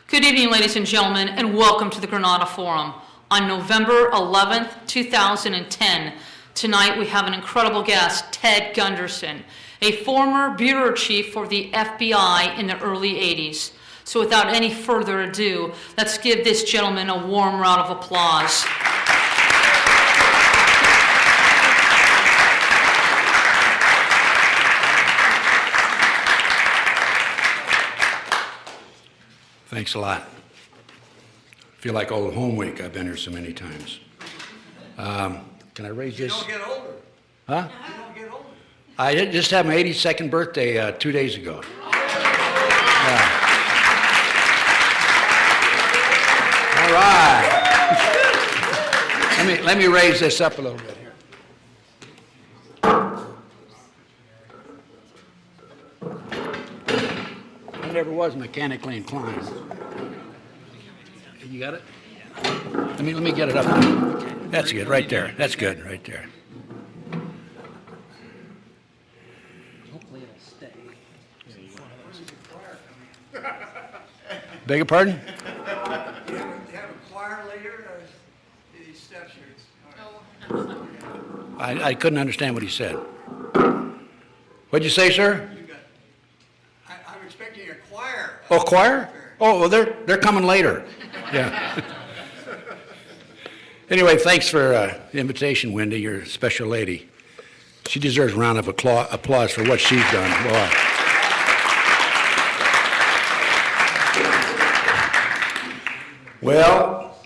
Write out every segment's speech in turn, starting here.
Good evening, ladies and gentlemen, and welcome to the Granada Forum. On November 11th, 2010, tonight we have an incredible guest, Ted Gunderson, a former bureau chief for the FBI in the early 80s. So without any further ado, let's give this gentleman a warm round of applause. Thanks a lot. I feel like old home week. I've been here so many times. Can I raise this? You don't get older. Huh? You don't get older. I just had my 82nd birthday 2 days ago. Yeah. All right. Let me raise this up a little bit here. I never was mechanically inclined. You got it? Let me get it up. That's good, right there. That's good, right there. Hopefully it'll stay. Beg your pardon? You have a choir later, or these steps here? I couldn't understand what he said. What'd you say, sir? I'm expecting a choir. Oh, choir? Oh, well, they're coming later. Yeah. Anyway, thanks for the invitation, Wendy. You're a special lady. She deserves a round of applause for what she's done. Boy. Well,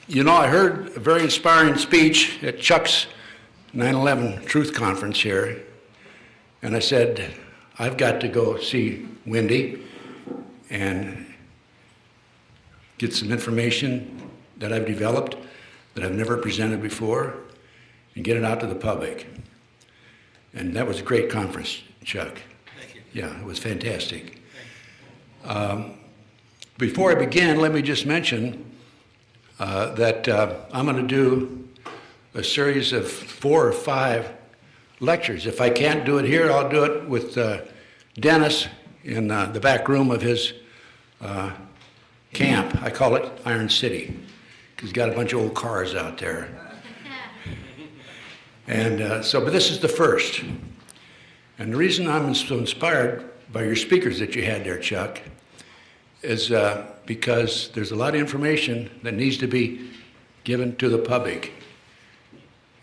you know, I heard a very inspiring speech at Chuck's 9/11 Truth Conference here, and I said, I've got to go see Wendy and get some information that I've developed that I've never presented before and get it out to the public. And that was a great conference, Chuck. Thank you. Yeah, it was fantastic. Before I begin, let me just mention that I'm going to do a series of 4 or 5 lectures. If I can't do it here, I'll do it with Dennis in the back room of his camp. I call it Iron City, because he's got a bunch of old cars out there. And but this is the first. And the reason I'm so inspired by your speakers that you had there, Chuck, is because there's a lot of information that needs to be given to the public.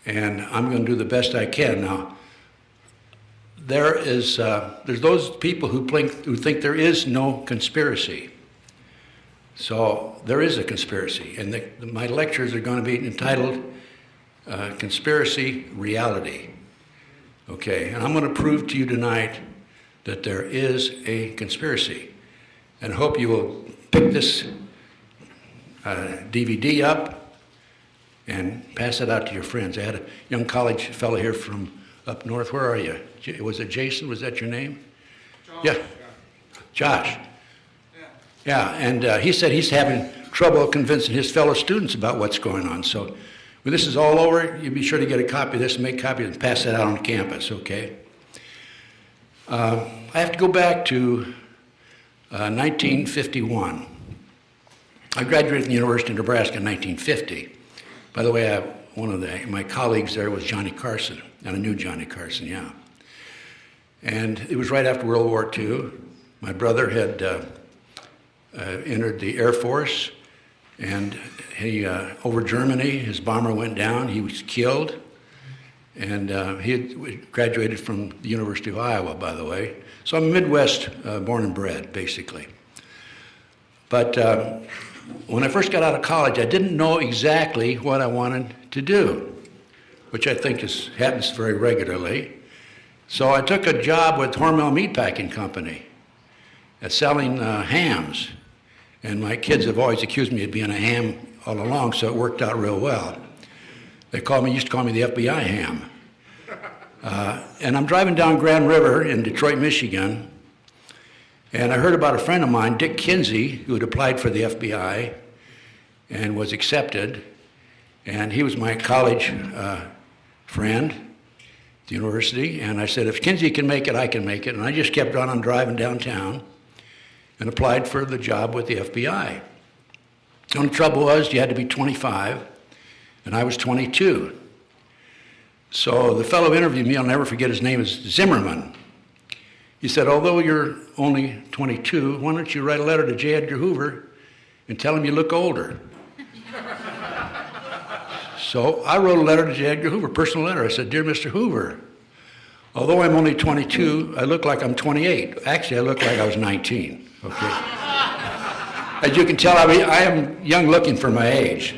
And I'm going to do the best I can. Now, there's those people who think there is no conspiracy. So there is a conspiracy, and my lectures are going to be entitled Conspiracy Reality. Okay, and I'm going to prove to you tonight that there is a conspiracy, and hope you will pick this DVD up and pass it out to your friends. I had a young college fellow here from up north. Where are you? Was it Jason? Was that your name? John. Yeah. Josh. Yeah, and he said he's having trouble convincing his fellow students about what's going on. So when this is all over, you be sure to get a copy of this and make copies and pass that out on campus, okay? I have to go back to 1951. I graduated from the University of Nebraska in 1950. By the way, one of my colleagues there was Johnny Carson, and I knew Johnny Carson, yeah. And it was right after World War II. My brother had entered the Air Force, and he over Germany, his bomber went down. He was killed, and he had graduated from the University of Iowa, by the way. So I'm Midwest born and bred, basically. But when I first got out of college, I didn't know exactly what I wanted to do, which I think happens very regularly. So I took a job with Hormel Meatpacking Company at selling hams. And my kids have always accused me of being a ham all along, so it worked out real well. They used to call me the FBI ham. And I'm driving down Grand River in Detroit, Michigan, and I heard about a friend of mine, Dick Kinsey, who had applied for the FBI and was accepted. And he was my college friend at the university. And I said, if Kinsey can make it, I can make it. And I just kept on driving downtown and applied for the job with the FBI. The only trouble was you had to be 25, and I was 22. So the fellow interviewed me, I'll never forget, his name is Zimmerman. He said, although you're only 22, why don't you write a letter to J. Edgar Hoover and tell him you look older? So I wrote a letter to J. Edgar Hoover, personal letter. I said, Dear Mr. Hoover, although I'm only 22, I look like I'm 28. Actually, I look like I was 19, okay? As you can tell, I am young looking for my age.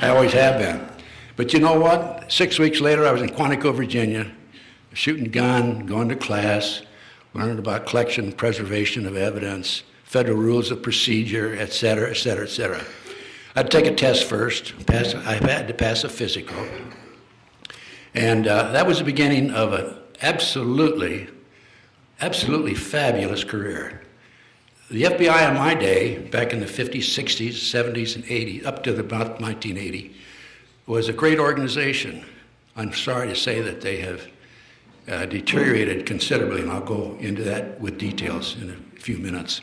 I always have been. But you know what? 6 weeks later, I was in Quantico, Virginia, shooting a gun, going to class, learning about collection and preservation of evidence, federal rules of procedure, et cetera, et cetera, et cetera. I'd take a test first. I had to pass a physical. And that was the beginning of an absolutely fabulous career. The FBI in my day, back in the 50s, 60s, 70s, and 80s, up to about 1980, was a great organization. I'm sorry to say that they have deteriorated considerably, and I'll go into that with details in a few minutes.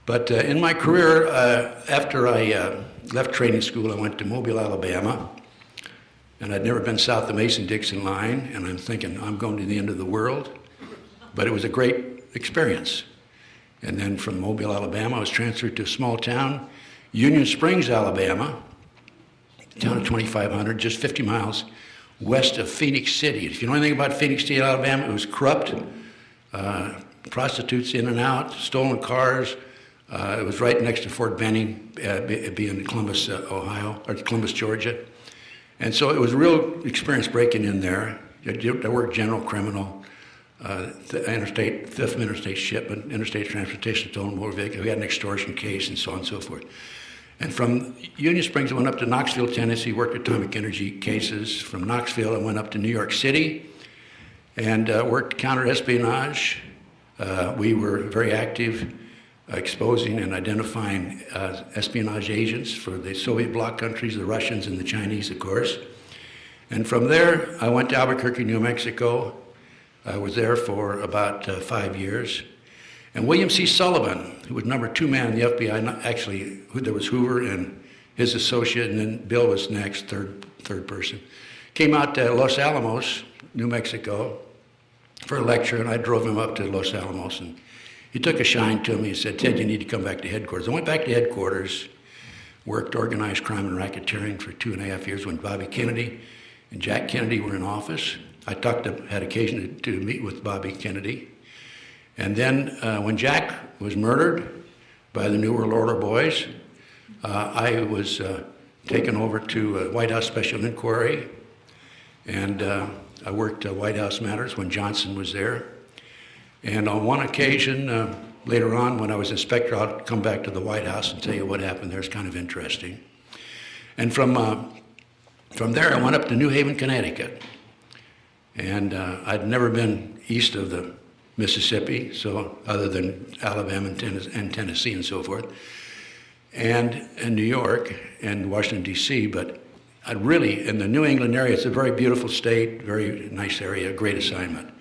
But in my career, after I left training school, I went to Mobile, Alabama, and I'd never been south of the Mason-Dixon line, and I'm thinking, I'm going to the end of the world. But it was a great experience. And then from Mobile, Alabama, I was transferred to a small town, Union Springs, Alabama, a town of 2,500, just 50 miles west of Phoenix City. If you know anything about Phoenix City, Alabama, it was corrupt, prostitutes in and out, stolen cars. It was right next to Fort Benning, being Columbus, Ohio, or Columbus, Georgia. And so it was a real experience breaking in there. I worked general criminal, interstate, Fifth Interstate shipment, interstate transportation, stolen motor vehicle. We had an extortion case and so on and so forth. And from Union Springs, I went up to Knoxville, Tennessee, worked atomic energy cases. From Knoxville, I went up to New York City and worked counter-espionage. We were very active exposing and identifying espionage agents for the Soviet bloc countries, the Russians and the Chinese, of course. And from there, I went to Albuquerque, New Mexico. I was there for about 5 years. And William C. Sullivan, who was number 2 man in the FBI, actually, there was Hoover and his associate, and then Bill was next, third person, came out to Los Alamos, New Mexico, for a lecture, and I drove him up to Los Alamos, and he took a shine to me. He said, Ted, you need to come back to headquarters. I went back to headquarters, worked organized crime and racketeering for 2.5 years when Bobby Kennedy and Jack Kennedy were in office. I had occasion to meet with Bobby Kennedy. And then when Jack was murdered by the New World Order boys, I was taken over to White House Special Inquiry, and I worked White House Matters when Johnson was there. And on one occasion, later on, when I was inspector, I'll come back to the White House and tell you what happened there. It's kind of interesting. And from there, I went up to New Haven, Connecticut. And I'd never been east of the Mississippi, so other than Alabama and Tennessee and so forth, and New York and Washington, D.C., but I really, in the New England area, it's a very beautiful state, very nice area, great assignment.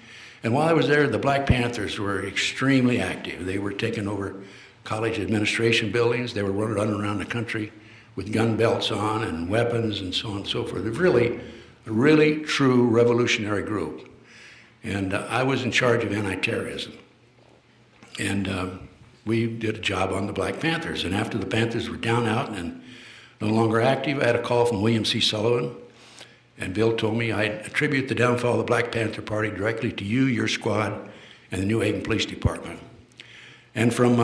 And while I was there, the Black Panthers were extremely active. They were taking over college administration buildings. They were running around the country with gun belts on and weapons and so on and so forth. They're really a really true revolutionary group. And I was in charge of anti-terrorism. And we did a job on the Black Panthers. And after the Panthers were down out and no longer active, I had a call from William C. Sullivan. And Bill told me I attribute the downfall of the Black Panther Party directly to you, your squad, and the New Haven Police Department. And from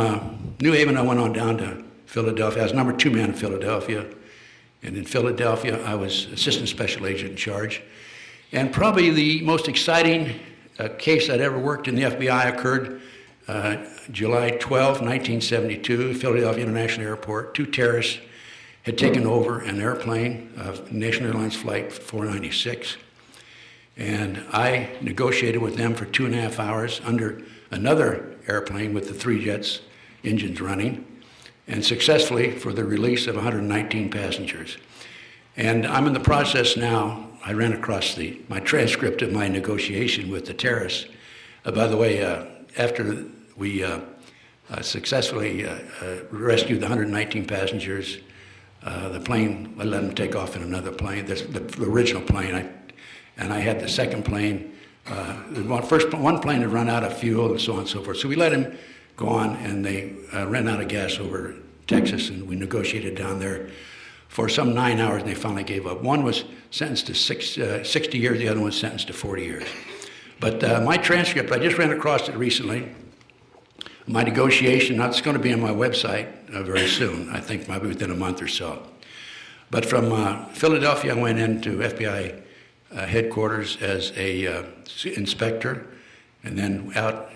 New Haven, I went on down to Philadelphia. I was number 2 man in Philadelphia. And in Philadelphia, I was assistant special agent in charge. And probably the most exciting case I'd ever worked in the FBI occurred July 12, 1972, Philadelphia International Airport. 2 terrorists had taken over an airplane, National Airlines Flight 496. And I negotiated with them for 2.5 hours under another airplane with the 3 jets, engines running, and successfully for the release of 119 passengers. And I'm in the process now. I ran across my transcript of my negotiation with the terrorists. By the way, after we successfully rescued the 119 passengers. The plane, I let them take off in another plane, the original plane, and I had the second plane. One plane had run out of fuel and so on and so forth. So we let him go on, and they ran out of gas over Texas, and we negotiated down there for some 9 hours, and they finally gave up. One was sentenced to 60 years, the other one was sentenced to 40 years. But my transcript, I just ran across it recently. My negotiation, that's going to be on my website very soon, I think maybe within a month or so. But from Philadelphia, I went into FBI headquarters as a inspector, and then out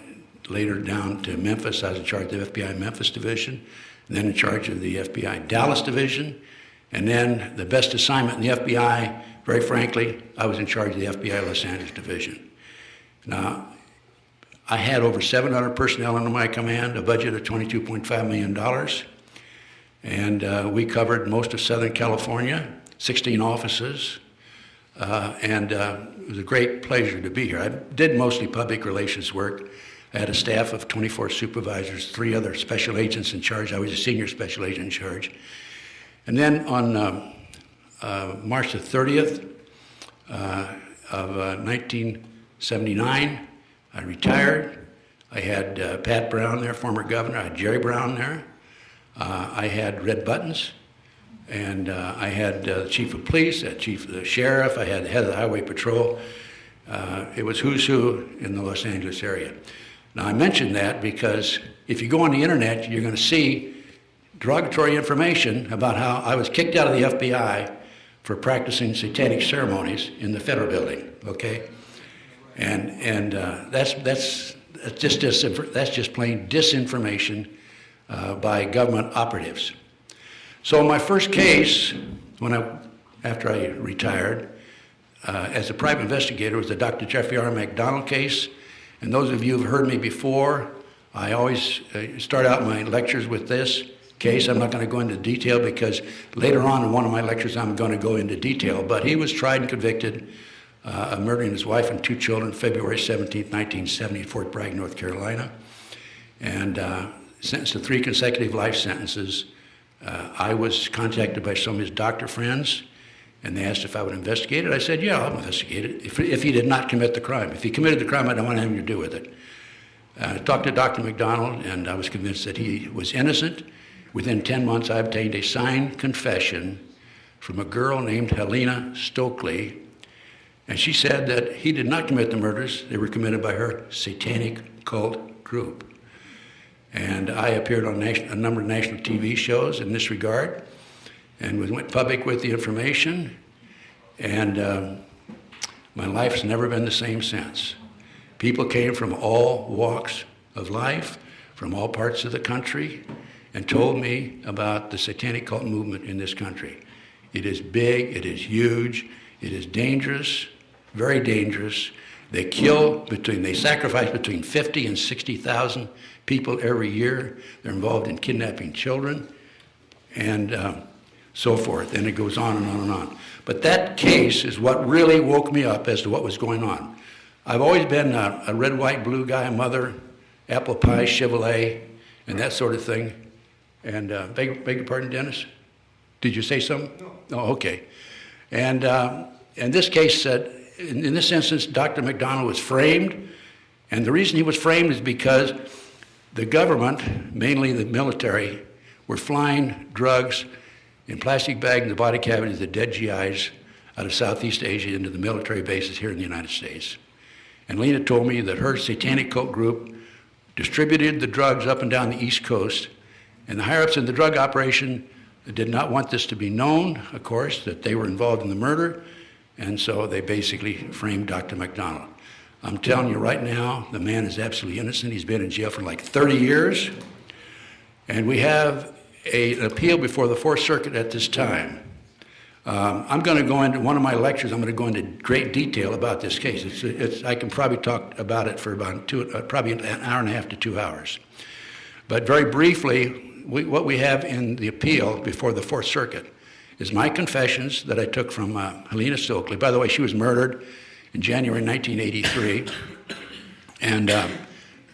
later down to Memphis. I was in charge of the FBI Memphis division, and then in charge of the FBI Dallas division, and then the best assignment in the FBI, very frankly, I was in charge of the FBI Los Angeles division. Now, I had over 700 personnel under my command, a budget of $22.5 million, and we covered most of Southern California, 16 offices, and it was a great pleasure to be here. I did mostly public relations work. I had a staff of 24 supervisors, 3 other special agents in charge. I was a senior special agent in charge. And then on March the 30th of 1979, I retired. I had Pat Brown there, former governor. I had Jerry Brown there. I had Red Buttons. And I had the chief of police, the chief of the sheriff. I had the head of the highway patrol. It was who's who in the Los Angeles area. Now, I mention that because if you go on the internet, you're going to see derogatory information about how I was kicked out of the FBI for practicing satanic ceremonies in the Federal Building, okay? And that's just plain disinformation by government operatives. So my first case, after I retired, as a private investigator, was the Dr. Jeffrey R. MacDonald case. And those of you who've heard me before, I always start out my lectures with this case. I'm not going to go into detail because later on in one of my lectures I'm going to go into detail. But he was tried and convicted of murdering his wife and 2 children February 17, 1970 at Fort Bragg, North Carolina, and sentenced to 3 consecutive life sentences. I was contacted by some of his doctor friends, and they asked if I would investigate it. I said, yeah, I'll investigate it, if he did not commit the crime. If he committed the crime, I don't want anything to do with it. I talked to Dr. MacDonald, and I was convinced that he was innocent. Within 10 months, I obtained a signed confession from a girl named Helena Stoeckley, and she said that he did not commit the murders. They were committed by her satanic cult group. And I appeared on a number of national TV shows in this regard, and went public with the information, and my life's never been the same since. People came from all walks of life, from all parts of the country, and told me about the satanic cult movement in this country. It is big, it is huge, it is dangerous, very dangerous. They sacrifice between 50 and 60,000 people every year. They're involved in kidnapping children, and so forth, and it goes on and on and on. But that case is what really woke me up as to what was going on. I've always been a red, white, blue guy, mother, apple pie, Chevrolet, and that sort of thing. And beg your pardon, Dennis? Did you say something? No. Oh, okay. And this case said, in this instance, Dr. MacDonald was framed, and the reason he was framed is because the government, mainly the military, were flying drugs in plastic bags in the body cavities of dead GIs out of Southeast Asia into the military bases here in the United States. And Lena told me that her satanic cult group distributed the drugs up and down the East Coast, and the higher-ups in the drug operation did not want this to be known, of course, that they were involved in the murder, and so they basically framed Dr. MacDonald. I'm telling you right now, the man is absolutely innocent. He's been in jail for like 30 years, and we have an appeal before the Fourth Circuit at this time. I'm going to go into one of my lectures. I'm going to go into great detail about this case. I can probably talk about it for about probably an hour and a half to 2 hours. But very briefly, what we have in the appeal before the Fourth Circuit is my confessions that I took from Helena Stoeckley. By the way, she was murdered in January 1983, and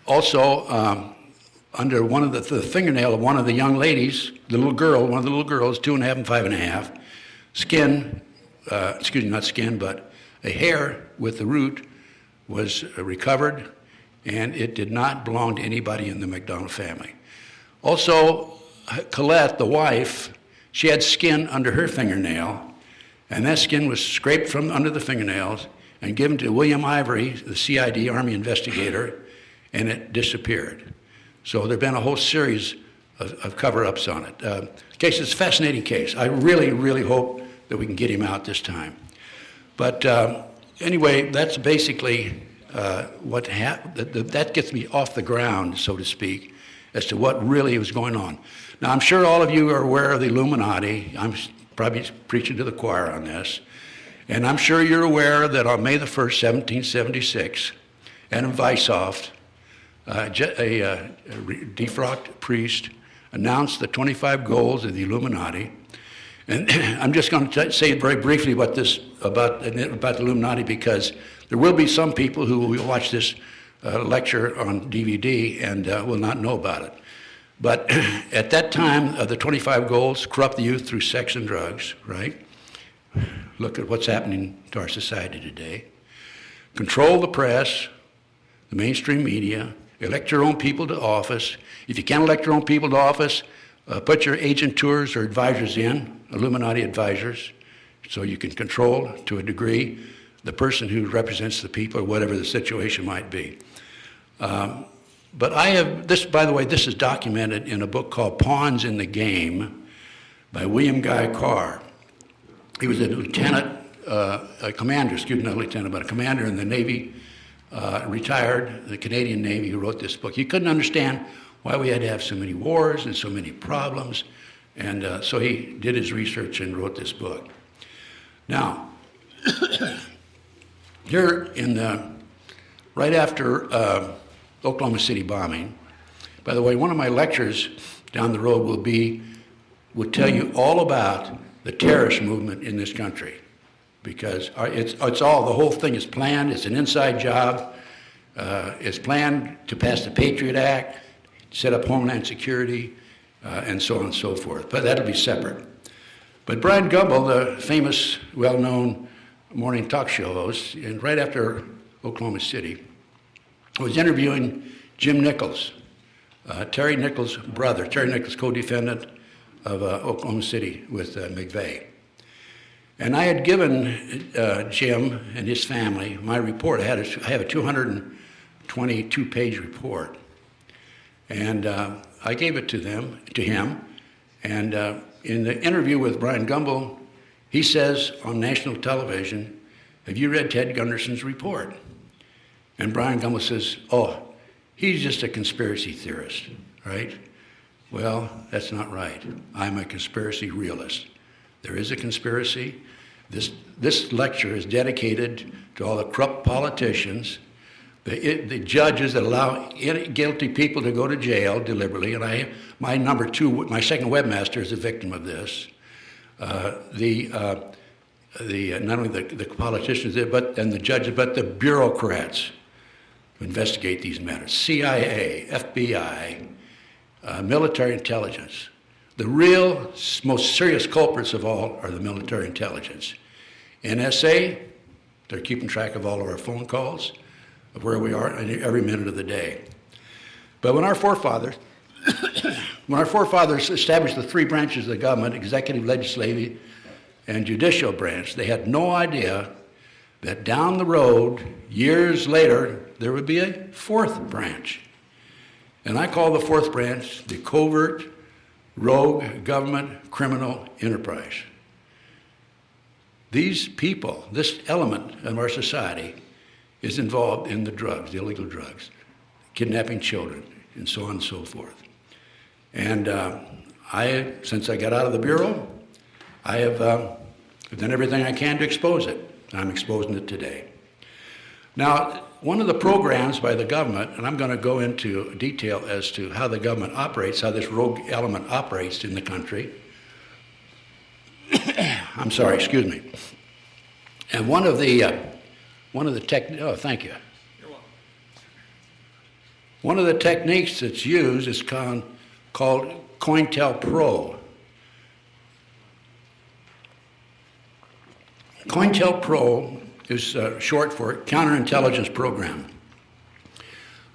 also under one of the fingernail of one of the young ladies, one of the little girls, 2.5 and 5.5, skin, not skin, but a hair with the root was recovered, and it did not belong to anybody in the MacDonald family. Also, Colette, the wife, she had skin under her fingernail, and that skin was scraped from under the fingernails and given to William Ivory, the CID Army investigator, and it disappeared. So there have been a whole series of cover-ups on it. The case is a fascinating case. I really, really hope that we can get him out this time. But anyway, that's basically what happened. That gets me off the ground, so to speak, as to what really was going on. Now, I'm sure all of you are aware of the Illuminati. I'm probably preaching to the choir on this. And I'm sure you're aware that on May the 1st, 1776, Adam Weishaupt, a defrocked priest, announced the 25 goals of the Illuminati. And I'm just going to say very briefly about the Illuminati, because there will be some people who will watch this lecture on DVD and will not know about it. But at that time, the 25 goals: corrupt the youth through sex and drugs, right? Look at what's happening to our society today. Control the press, the mainstream media, elect your own people to office. If you can't elect your own people to office, put your agentures or advisors in, Illuminati advisors, so you can control, to a degree, the person who represents the people or whatever the situation might be. But I have, this, by the way, this is documented in a book called Pawns in the Game by William Guy Carr. He was a commander in the Navy, retired, the Canadian Navy, who wrote this book. He couldn't understand why we had to have so many wars and so many problems, and so he did his research and wrote this book. Now, here right after Oklahoma City bombing, by the way, one of my lectures down the road will tell you all about the terrorist movement in this country, because it's all, the whole thing is planned. It's an inside job. It's planned to pass the Patriot Act, set up Homeland Security, and so on and so forth. But that'll be separate. But Brian Gumbel, the famous, well-known morning talk show host, and right after Oklahoma City, was interviewing Jim Nichols, Terry Nichols' brother, Terry Nichols, co-defendant of Oklahoma City with McVeigh. And I had given Jim and his family my report. I have a 222-page report. And I gave it to him. And in the interview with Brian Gumbel, he says on national television, "Have you read Ted Gunderson's report?" And Brian Gumbel says, "Oh, he's just a conspiracy theorist," right? Well, that's not right. I'm a conspiracy realist. There is a conspiracy. This lecture is dedicated to all the corrupt politicians, the judges that allow guilty people to go to jail deliberately, and my second webmaster is a victim of this. Not only the politicians, and the judges, but the bureaucrats who investigate these matters: CIA, FBI, military intelligence. The real, most serious culprits of all are the military intelligence. NSA, they're keeping track of all of our phone calls, of where we are every minute of the day. But when our forefathers established the three branches of the government, executive, legislative, and judicial branch, they had no idea that down the road, years later, there would be a fourth branch. And I call the fourth branch the covert, rogue, government, criminal enterprise. These people, this element of our society, is involved in the drugs, the illegal drugs, kidnapping children, and so on and so forth. And since I got out of the Bureau, I have done everything I can to expose it. I'm exposing it today. Now, one of the programs by the government, and I'm going to go into detail as to how the government operates, how this rogue element operates in the country. I'm sorry, excuse me. And one of the thank you. You're welcome. One of the techniques that's used is called COINTELPRO. COINTELPRO is short for Counterintelligence Program.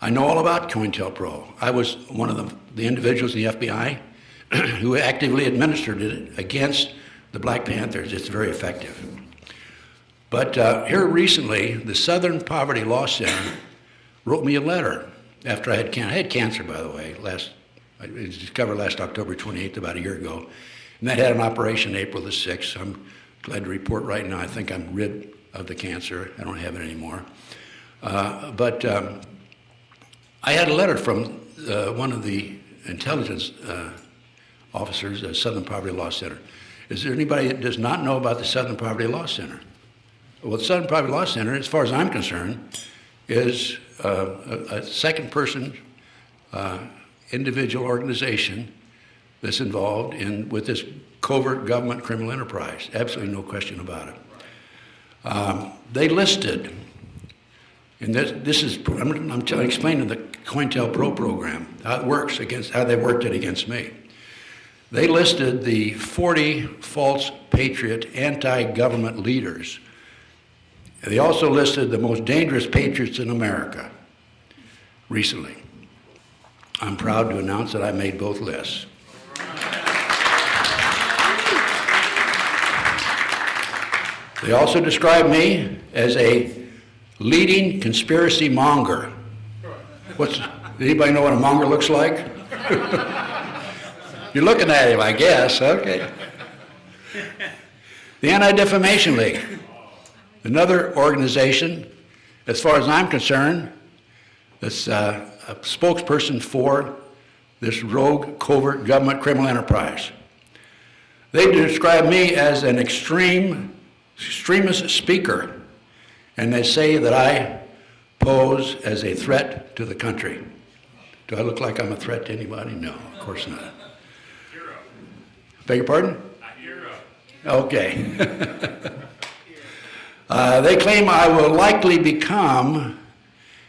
I know all about COINTELPRO. I was one of the individuals in the FBI who actively administered it against the Black Panthers. It's very effective. But here recently, the Southern Poverty Law Center wrote me a letter after I had cancer, by the way. It was discovered last October 28th, about a year ago. And that had an operation April the 6th. I'm glad to report right now I think I'm rid of the cancer. I don't have it anymore. But I had a letter from one of the intelligence officers at Southern Poverty Law Center. Is there anybody that does not know about the Southern Poverty Law Center? Well, the Southern Poverty Law Center, as far as I'm concerned, is a second-person individual organization that's involved with this covert government criminal enterprise. Absolutely no question about it. They listed, and this is, I'm explaining the COINTELPRO program, how it works how they worked it against me. They listed the 40 false patriot anti-government leaders. They also listed the most dangerous patriots in America recently. I'm proud to announce that I made both lists. They also described me as a leading conspiracy monger. Does anybody know what a monger looks like? You're looking at him, I guess. Okay. The Anti-Defamation League, another organization, as far as I'm concerned, that's a spokesperson for this rogue, covert government criminal enterprise. They describe me as an extremist speaker, and they say that I pose as a threat to the country. Do I look like I'm a threat to anybody? No, of course not. Hero. Beg your pardon? A hero. Okay. They claim I will likely become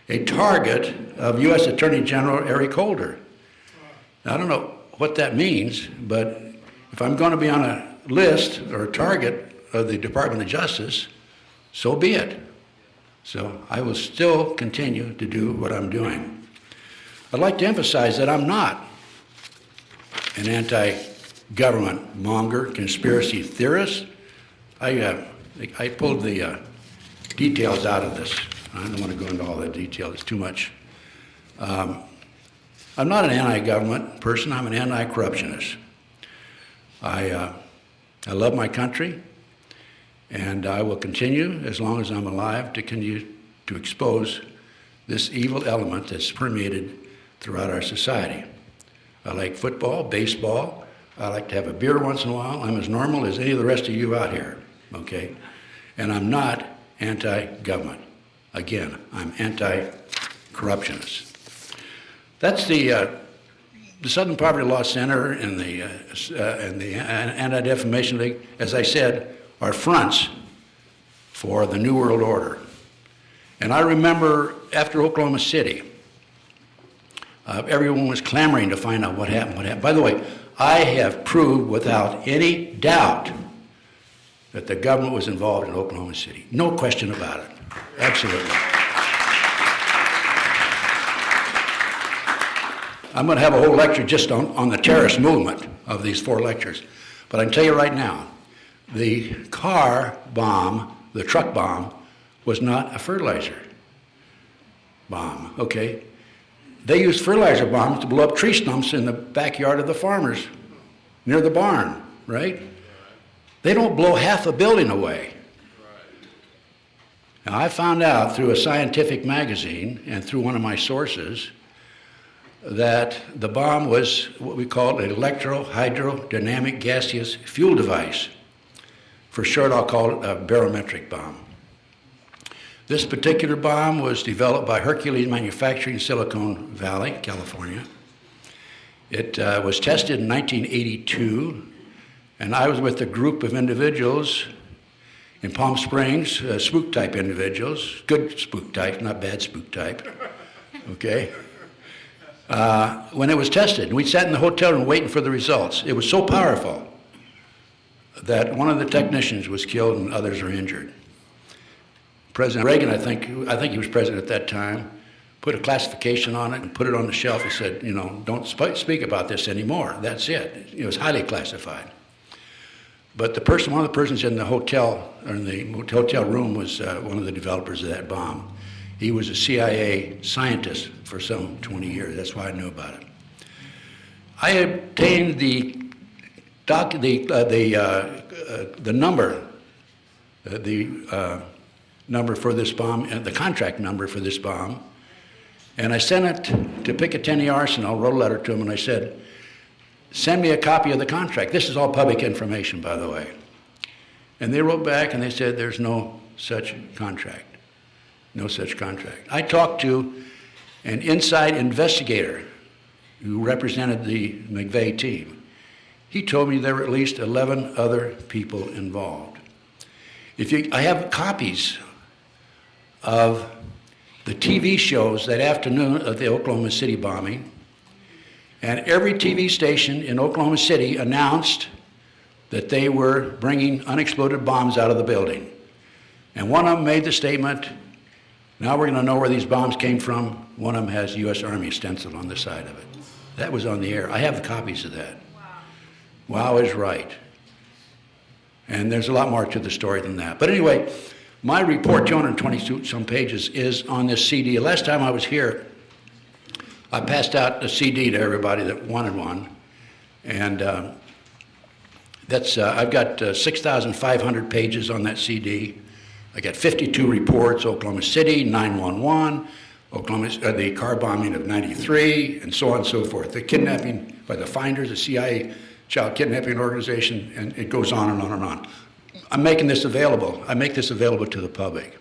a target of U.S. Attorney General Eric Holder. Now, I don't know what that means, but if I'm going to be on a list or a target of the Department of Justice, so be it. So I will still continue to do what I'm doing. I'd like to emphasize that I'm not an anti-government monger, conspiracy theorist. I pulled the details out of this. I don't want to go into all the details. It's too much. I'm not an anti-government person. I'm an anti-corruptionist. I love my country, and I will continue, as long as I'm alive, to continue to expose this evil element that's permeated throughout our society. I like football, baseball. I like to have a beer once in a while. I'm as normal as any of the rest of you out here, okay? And I'm not anti-government. Again, I'm anti-corruptionist. That's the Southern Poverty Law Center and the Anti-Defamation League, as I said, are fronts for the New World Order. And I remember after Oklahoma City, everyone was clamoring to find out what happened. By the way, I have proved without any doubt that the government was involved in Oklahoma City. No question about it. Absolutely. I'm going to have a whole lecture just on the terrorist movement of these 4 lectures. But I can tell you right now, the car bomb, the truck bomb, was not a fertilizer bomb, okay? They used fertilizer bombs to blow up tree stumps in the backyard of the farmers near the barn, right? They don't blow half a building away. Now, I found out through a scientific magazine and through one of my sources that the bomb was what we call an electro-hydrodynamic gaseous fuel device. For short, I'll call it a barometric bomb. This particular bomb was developed by Hercules Manufacturing in Silicon Valley, California. It was tested in 1982, and I was with a group of individuals in Palm Springs, spook-type individuals, good spook type, not bad spook type, okay? when it was tested. We sat in the hotel room waiting for the results. It was so powerful that one of the technicians was killed and others are injured. President Reagan, I think he was president at that time, put a classification on it and put it on the shelf and said, you know, don't speak about this anymore. That's it. It was highly classified. But one of the persons in the hotel, or in the hotel room, was one of the developers of that bomb. He was a CIA scientist for some 20 years. That's why I knew about it. I obtained the number for this bomb, and the contract number for this bomb, and I sent it to Picatinny Arsenal, wrote a letter to him, and I said, send me a copy of the contract. This is all public information, by the way. And they wrote back and they said, there's no such contract. No such contract. I talked to an inside investigator who represented the McVeigh team. He told me there were at least 11 other people involved. I have copies of the TV shows that afternoon of the Oklahoma City bombing, and every TV station in Oklahoma City announced that they were bringing unexploded bombs out of the building. And one of them made the statement, now we're going to know where these bombs came from. One of them has U.S. Army stenciled on the side of it. That was on the air. I have the copies of that. Wow is right. And there's a lot more to the story than that. But anyway, my report, 220 some pages, is on this CD. Last time I was here, I passed out a CD to everybody that wanted one. And I've got 6,500 pages on that CD. I got 52 reports, Oklahoma City, 911, the car bombing of 93, and so on and so forth. The kidnapping by the Finders, the CIA child kidnapping organization, and it goes on and on and on. I'm making this available. I make this available to the public.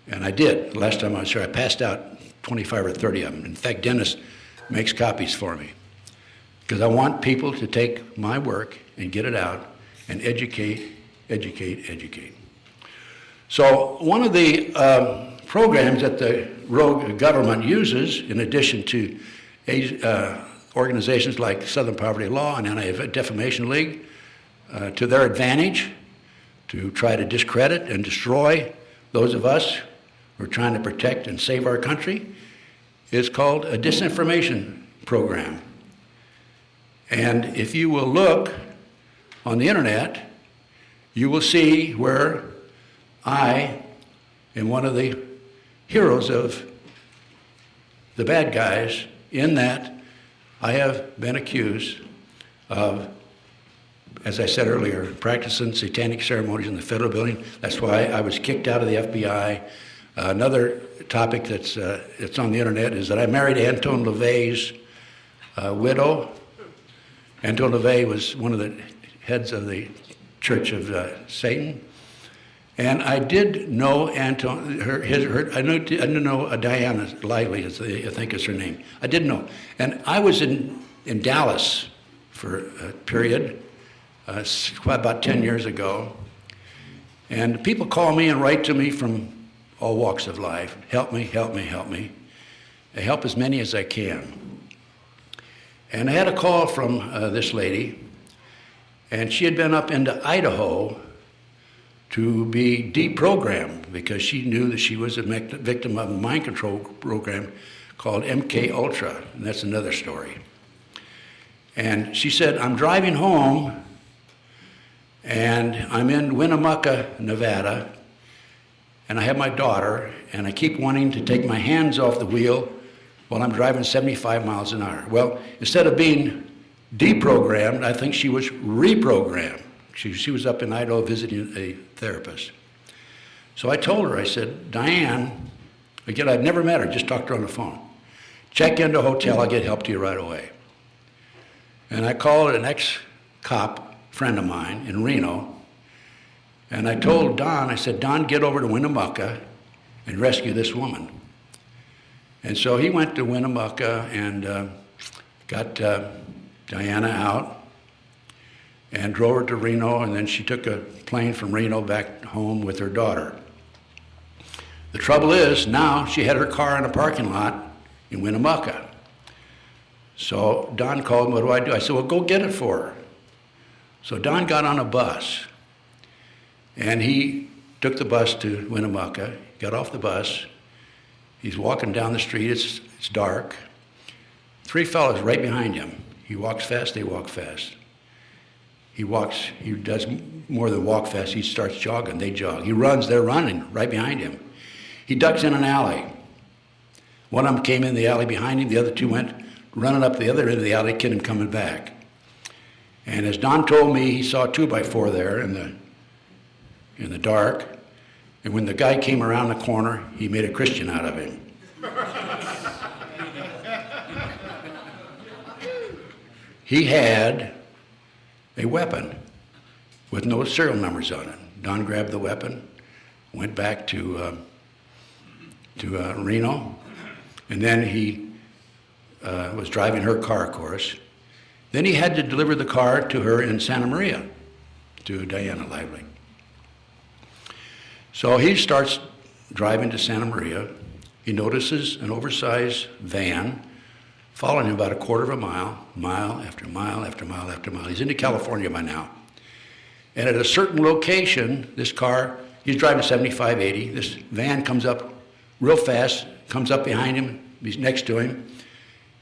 And I did. Last time I was here, I passed out 25 or 30 of them. In fact, Dennis makes copies for me. Because I want people to take my work and get it out and educate. So one of the programs that the rogue government uses, in addition to organizations like Southern Poverty Law and Anti-Defamation League, to their advantage, to try to discredit and destroy those of us who are trying to protect and save our country, is called a disinformation program. And if you will look on the internet, you will see where I am one of the heroes of the bad guys, in that I have been accused of, as I said earlier, practicing satanic ceremonies in the federal building. That's why I was kicked out of the FBI. Another topic that's on the internet is that I married Anton LaVey's widow. Anton LaVey was one of the heads of the Church of Satan. And I did know Anton, I didn't know Diana Lively, I think is her name. I did know. And I was in Dallas for a period, about 10 years ago. And people call me and write to me from all walks of life. Help me, help me, help me. I help as many as I can. And I had a call from this lady, and she had been up into Idaho to be deprogrammed because she knew that she was a victim of a mind control program called MK Ultra, and that's another story. And she said, I'm driving home, and I'm in Winnemucca, Nevada, and I have my daughter, and I keep wanting to take my hands off the wheel while I'm driving 75 miles an hour. Well, instead of being deprogrammed, I think she was reprogrammed. She was up in Idaho visiting a therapist. So I told her, I said, Diane, again, I'd never met her, just talked to her on the phone. Check into a hotel, I'll get help to you right away. And I called an ex-cop friend of mine in Reno, and I told Don, I said, Don, get over to Winnemucca and rescue this woman. And so he went to Winnemucca and got Diana out and drove her to Reno, and then she took a plane from Reno back home with her daughter. The trouble is, now she had her car in a parking lot in Winnemucca. So Don called me, what do I do? I said, well, go get it for her. So Don got on a bus, and he took the bus to Winnemucca, got off the bus. He's walking down the street, it's dark. 3 fellows right behind him. He walks fast, they walk fast. He does more than walk fast, he starts jogging, they jog. He runs, they're running right behind him. He ducks in an alley. One of them came in the alley behind him, the other 2 went running up the other end of the alley, kid him coming back. And as Don told me, he saw a 2x4 there in the dark. And when the guy came around the corner, he made a Christian out of him. He had a weapon with no serial numbers on it. Don grabbed the weapon, went back to Reno, and then he was driving her car, of course. Then he had to deliver the car to her in Santa Maria, to Diana Lively. So he starts driving to Santa Maria. He notices an oversized van following him about a quarter of a mile, mile after mile after mile after mile. He's into California by now. And at a certain location, this car, he's driving 75, 80. This van comes up real fast, comes up behind him, he's next to him,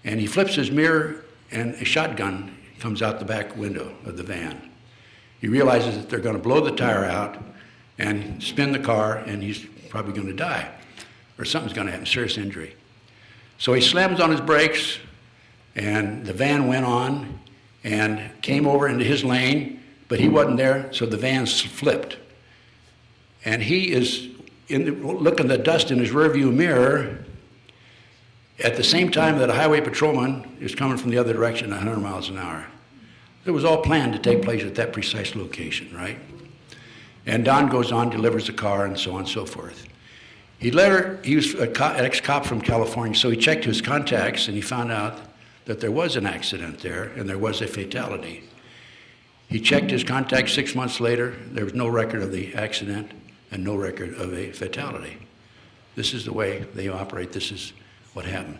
and he flips his mirror and a shotgun comes out the back window of the van. He realizes that they're going to blow the tire out and spin the car, and he's probably going to die, or something's going to happen, serious injury. So he slams on his brakes, and the van went on and came over into his lane, but he wasn't there, so the van flipped. And he is looking at the dust in his rearview mirror at the same time that a highway patrolman is coming from the other direction at 100 miles an hour. It was all planned to take place at that precise location, right? And Don goes on, delivers the car, and so on and so forth. He was an ex-cop from California, so he checked his contacts, and he found out that there was an accident there, and there was a fatality. He checked his contacts 6 months later. There was no record of the accident and no record of a fatality. This is the way they operate. This is what happened.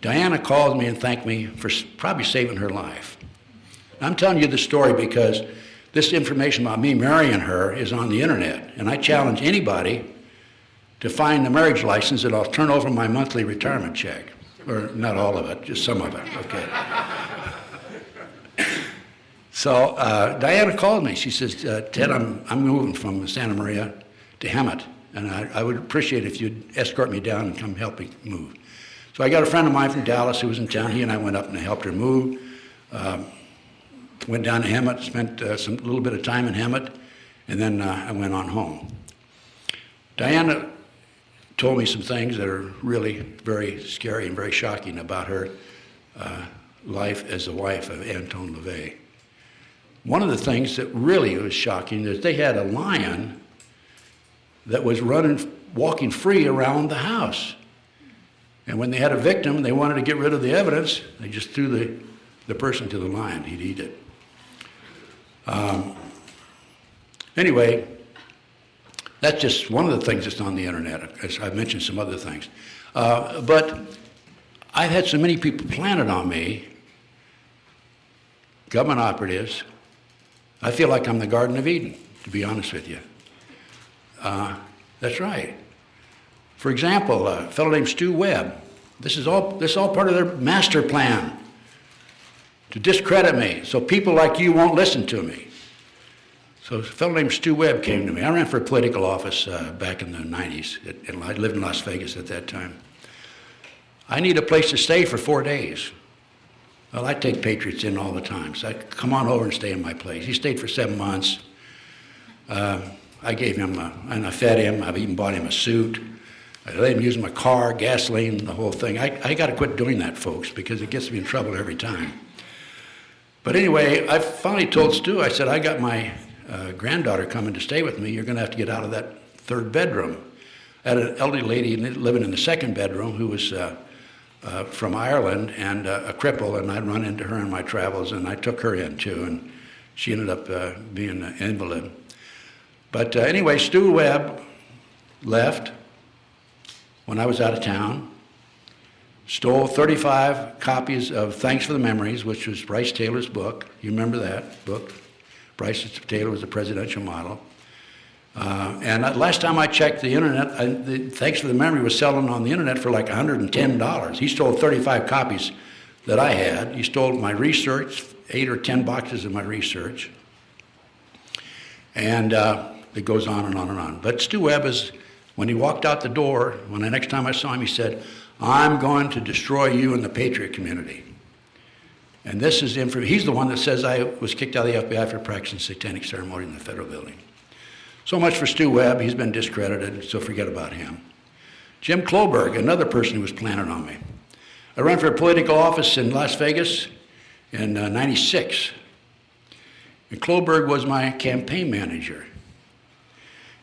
Diana called me and thanked me for probably saving her life. I'm telling you the story because this information about me marrying her is on the internet, and I challenge anybody to find the marriage license, and I'll turn over my monthly retirement check. Or not all of it, just some of it, okay. So Diana called me. She says, Ted, I'm moving from Santa Maria to Hemet, and I would appreciate it if you'd escort me down and come help me move. So I got a friend of mine from Dallas who was in town. He and I went up and helped her move. Went down to Hemet, spent a little bit of time in Hemet, and then I went on home. Diana told me some things that are really very scary and very shocking about her life as the wife of Anton LaVey. One of the things that really was shocking is they had a lion that was walking free around the house. And when they had a victim, they wanted to get rid of the evidence, they just threw the person to the lion. He'd eat it. Anyway, that's just one of the things that's on the internet. As I've mentioned some other things. But I've had so many people planted on me, government operatives. I feel like I'm the Garden of Eden, to be honest with you. That's right. For example, a fellow named Stu Webb. This is all part of their master plan to discredit me, so people like you won't listen to me. So a fellow named Stu Webb came to me. I ran for political office back in the 90s, and I lived in Las Vegas at that time. I need a place to stay for 4 days. Well, I take patriots in all the time, so I'd come on over and stay in my place. He stayed for 7 months. I gave him, and I fed him. I've even bought him a suit. I let him use my car, gasoline, the whole thing. I got to quit doing that, folks, because it gets me in trouble every time. But anyway, I finally told Stu, I said, I got my granddaughter coming to stay with me. You're going to have to get out of that third bedroom. I had an elderly lady living in the second bedroom who was from Ireland and a cripple, and I'd run into her in my travels, and I took her in too, and she ended up being an invalid. But anyway, Stu Webb left when I was out of town. stole 35 copies of Thanks for the Memories, which was Bryce Taylor's book. You remember that book? Bryce Taylor was a presidential model. And last time I checked the internet, the Thanks for the Memory was selling on the internet for like $110. He stole 35 copies that I had. He stole my research, 8 or 10 boxes of my research. And it goes on and on and on. But Stu Webb when he walked out the door, when the next time I saw him, he said, "I'm going to destroy you and the Patriot community." And this is he's the one that says I was kicked out of the FBI for practicing satanic ceremony in the Federal Building. So much for Stu Webb. He's been discredited, so forget about him. Jim Kloberg, another person who was planted on me. I ran for a political office in Las Vegas in '96. And Kloberg was my campaign manager.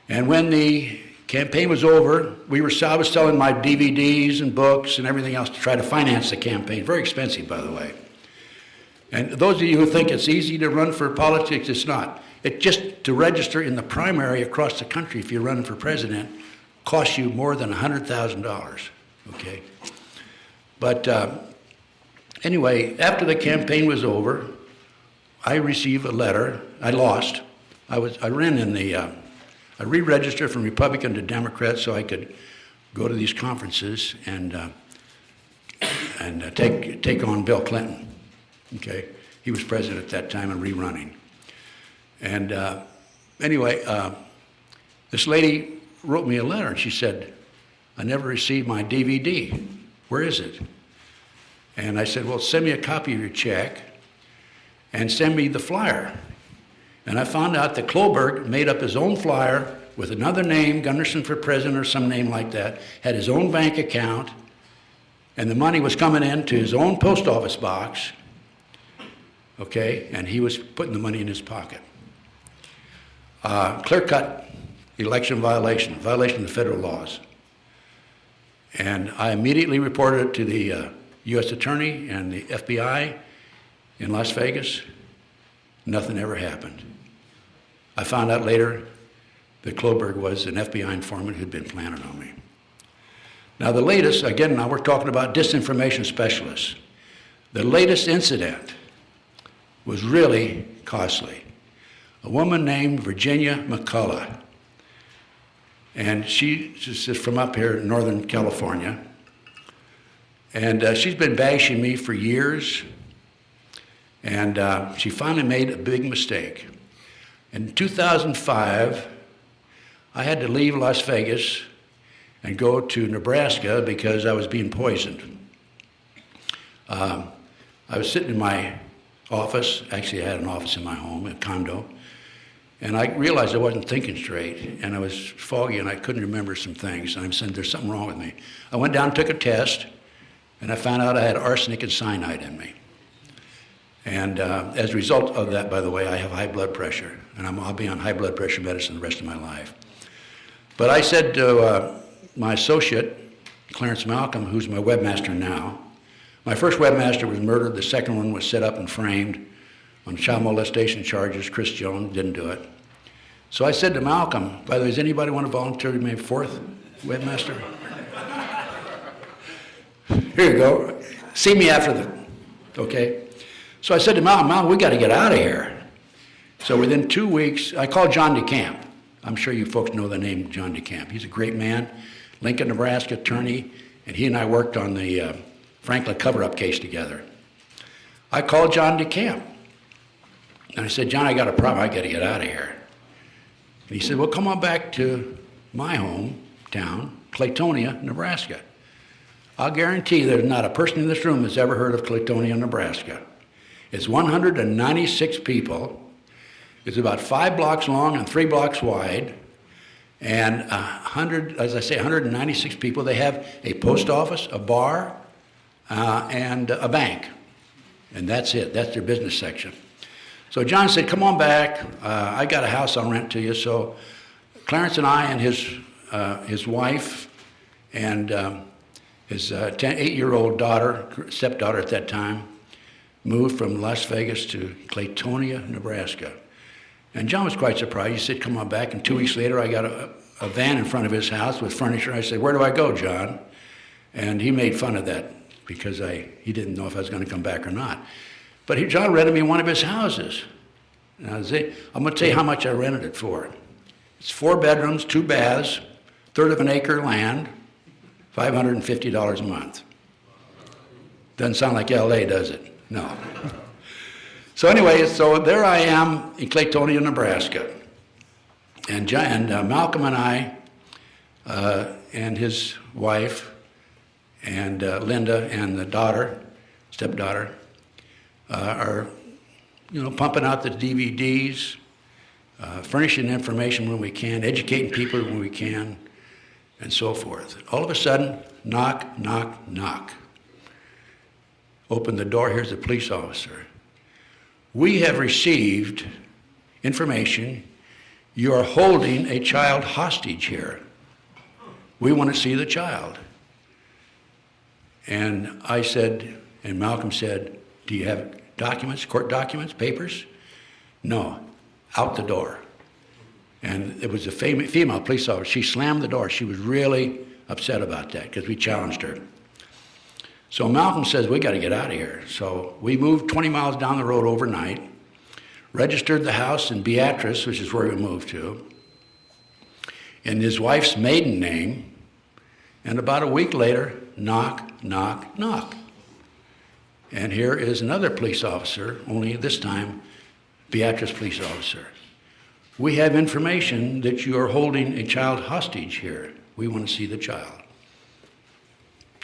And when the campaign was over, I was selling my DVDs and books and everything else to try to finance the campaign. Very expensive, by the way. And those of you who think it's easy to run for politics, it's not. It just, to register in the primary across the country if you're running for president, costs you more than $100,000, okay? But anyway, after the campaign was over, I received a letter. I lost. I re-registered from Republican to Democrat so I could go to these conferences and take on Bill Clinton. Okay, he was president at that time and rerunning. And anyway, this lady wrote me a letter and she said, "I never received my DVD. Where is it?" And I said, "Well, send me a copy of your check and send me the flyer." And I found out that Kloberg made up his own flyer with another name, Gunderson for President or some name like that, had his own bank account, and the money was coming into his own post office box, okay, and he was putting the money in his pocket. Clear-cut election violation of the federal laws. And I immediately reported it to the U.S. Attorney and the FBI in Las Vegas. Nothing ever happened. I found out later that Kloberg was an FBI informant who'd been planted on me. Now the latest, again, now we're talking about disinformation specialists. The latest incident was really costly. A woman named Virginia McCullough, and she's from up here in Northern California, and she's been bashing me for years, and she finally made a big mistake. In 2005, I had to leave Las Vegas and go to Nebraska because I was being poisoned. I was sitting in my office. Actually, I had an office in my home, a condo, and I realized I wasn't thinking straight, and I was foggy, and I couldn't remember some things, and I'm saying there's something wrong with me. I went down and took a test, and I found out I had arsenic and cyanide in me. And as a result of that, by the way, I have high blood pressure, and I'll be on high blood pressure medicine the rest of my life. But I said to my associate, Clarence Malcolm, who's my webmaster now, my first webmaster was murdered, the second one was set up and framed on child molestation charges. Chris Jones didn't do it. So I said to Malcolm, by the way, does anybody want to volunteer to be my fourth webmaster? Here you go. See me after okay? So I said to Malcolm, we got to get out of here. So within 2 weeks, I called John DeCamp. I'm sure you folks know the name John DeCamp. He's a great man, Lincoln, Nebraska attorney, and he and I worked on the Franklin cover-up case together. I called John DeCamp, and I said, "John, I got a problem. I got to get out of here." And he said, "Well, come on back to my hometown, Claytonia, Nebraska. I'll guarantee there's not a person in this room that's ever heard of Claytonia, Nebraska. It's 196 people. It's about 5 blocks long and 3 blocks wide, and 196 people. They have a post office, a bar, and a bank, and that's it. That's their business section." So John said, "Come on back. I got a house I'll rent to you." So Clarence and I and his wife and his 8-year-old daughter, stepdaughter at that time, moved from Las Vegas to Claytonia, Nebraska. And John was quite surprised. He said, "Come on back." And 2 weeks later, I got a van in front of his house with furniture. I said, "Where do I go, John?" And he made fun of that because he didn't know if I was going to come back or not. But John rented me one of his houses. Now, I'm going to tell you how much I rented it for. It's 4 bedrooms, 2 baths, third of an acre land, $550 a month. Doesn't sound like LA, does it? No. So anyway, so there I am in Claytonia, Nebraska. And Malcolm and I, and his wife, and Linda and the daughter, stepdaughter, are, pumping out the DVDs, furnishing information when we can, educating people when we can, and so forth. All of a sudden, knock, knock, knock. Open the door, here's the police officer. We have received information. You are holding a child hostage here. We want to see the child. And I said, and Malcolm said, do you have documents, court documents, papers? No, out the door. And it was a female police officer. She slammed the door. She was really upset about that because we challenged her. So Malcolm says, we got to get out of here. So we moved 20 miles down the road overnight, registered the house in Beatrice, which is where we moved to, in his wife's maiden name, and about a week later, knock, knock, knock. And here is another police officer, only this time, Beatrice police officer. We have information that you are holding a child hostage here. We want to see the child.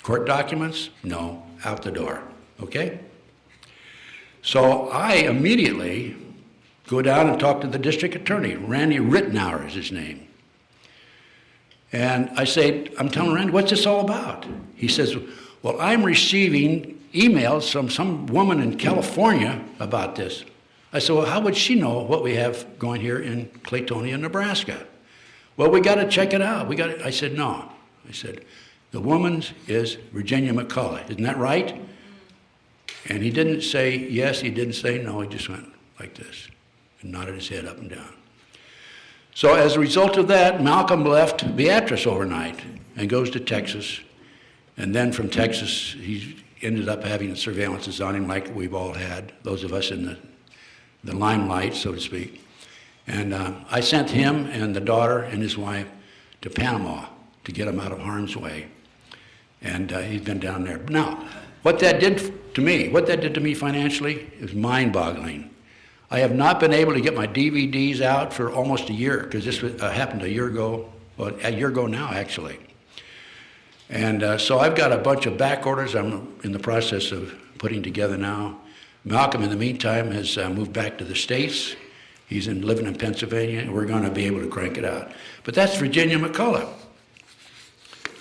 Court documents? No, out the door, okay? So I immediately go down and talk to the district attorney. Randy Rittenauer is his name. And I say, I'm telling Randy, what's this all about? He says, well, I'm receiving emails from some woman in California about this. I said, well, how would she know what we have going here in Claytonia, Nebraska? Well, we got to check it out. I said, no. I said, the woman is Virginia McCullough. Isn't that right? And he didn't say yes, he didn't say no. He just went like this and nodded his head up and down. So as a result of that, Malcolm left Beatrice overnight and goes to Texas. And then from Texas, he ended up having surveillances on him like we've all had, those of us in the limelight, so to speak. And I sent him and the daughter and his wife to Panama to get him out of harm's way. And he's been down there. Now, what that did to me financially, is mind-boggling. I have not been able to get my DVDs out for almost a year, because this happened a year ago now, actually. And so I've got a bunch of back orders I'm in the process of putting together now. Malcolm, in the meantime, has moved back to the States. He's living in Pennsylvania, and we're going to be able to crank it out. But that's Virginia McCullough.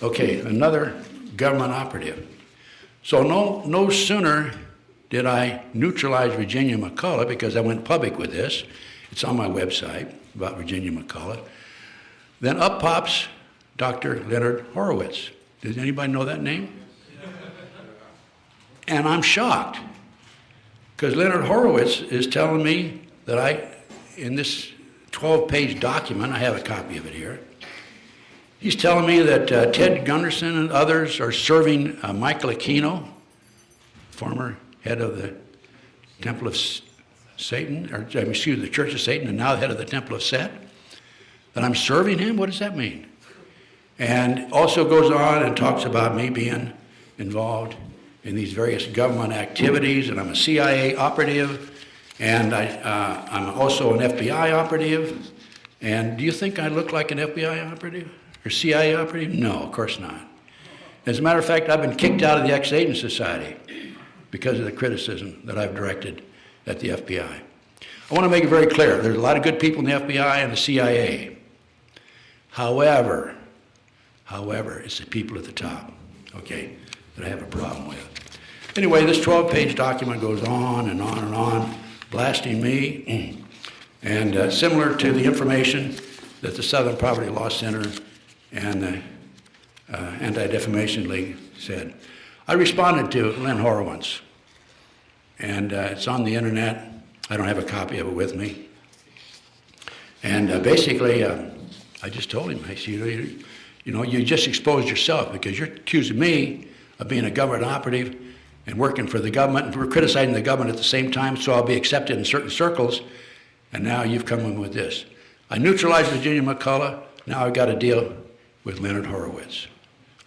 Okay, another government operative. So no sooner did I neutralize Virginia McCullough, because I went public with this. It's on my website about Virginia McCullough. Then up pops Dr. Leonard Horowitz. Does anybody know that name? And I'm shocked, because Leonard Horowitz is telling me that in this 12-page document, I have a copy of it here, he's telling me that Ted Gunderson and others are serving Michael Aquino, former head of the Temple of Satan, the Church of Satan, and now the head of the Temple of Set, that I'm serving him? What does that mean? And also goes on and talks about me being involved in these various government activities, and I'm a CIA operative, and I'm also an FBI operative. And do you think I look like an FBI operative or CIA operative? No, of course not. As a matter of fact, I've been kicked out of the Ex-Agent Society because of the criticism that I've directed at the FBI. I want to make it very clear, there's a lot of good people in the FBI and the CIA. However, it's the people at the top, okay, that I have a problem with. Anyway, this 12-page document goes on and on and on, blasting me, and similar to the information that the Southern Poverty Law Center and the Anti-Defamation League said. I responded to Len Horowitz, and it's on the internet. I don't have a copy of it with me. And basically, I just told him, I said, you just exposed yourself, because you're accusing me of being a government operative and working for the government, and we're criticizing the government at the same time, so I'll be accepted in certain circles, and now you've come in with this. I neutralized Virginia McCullough, now I've got to deal with Leonard Horowitz.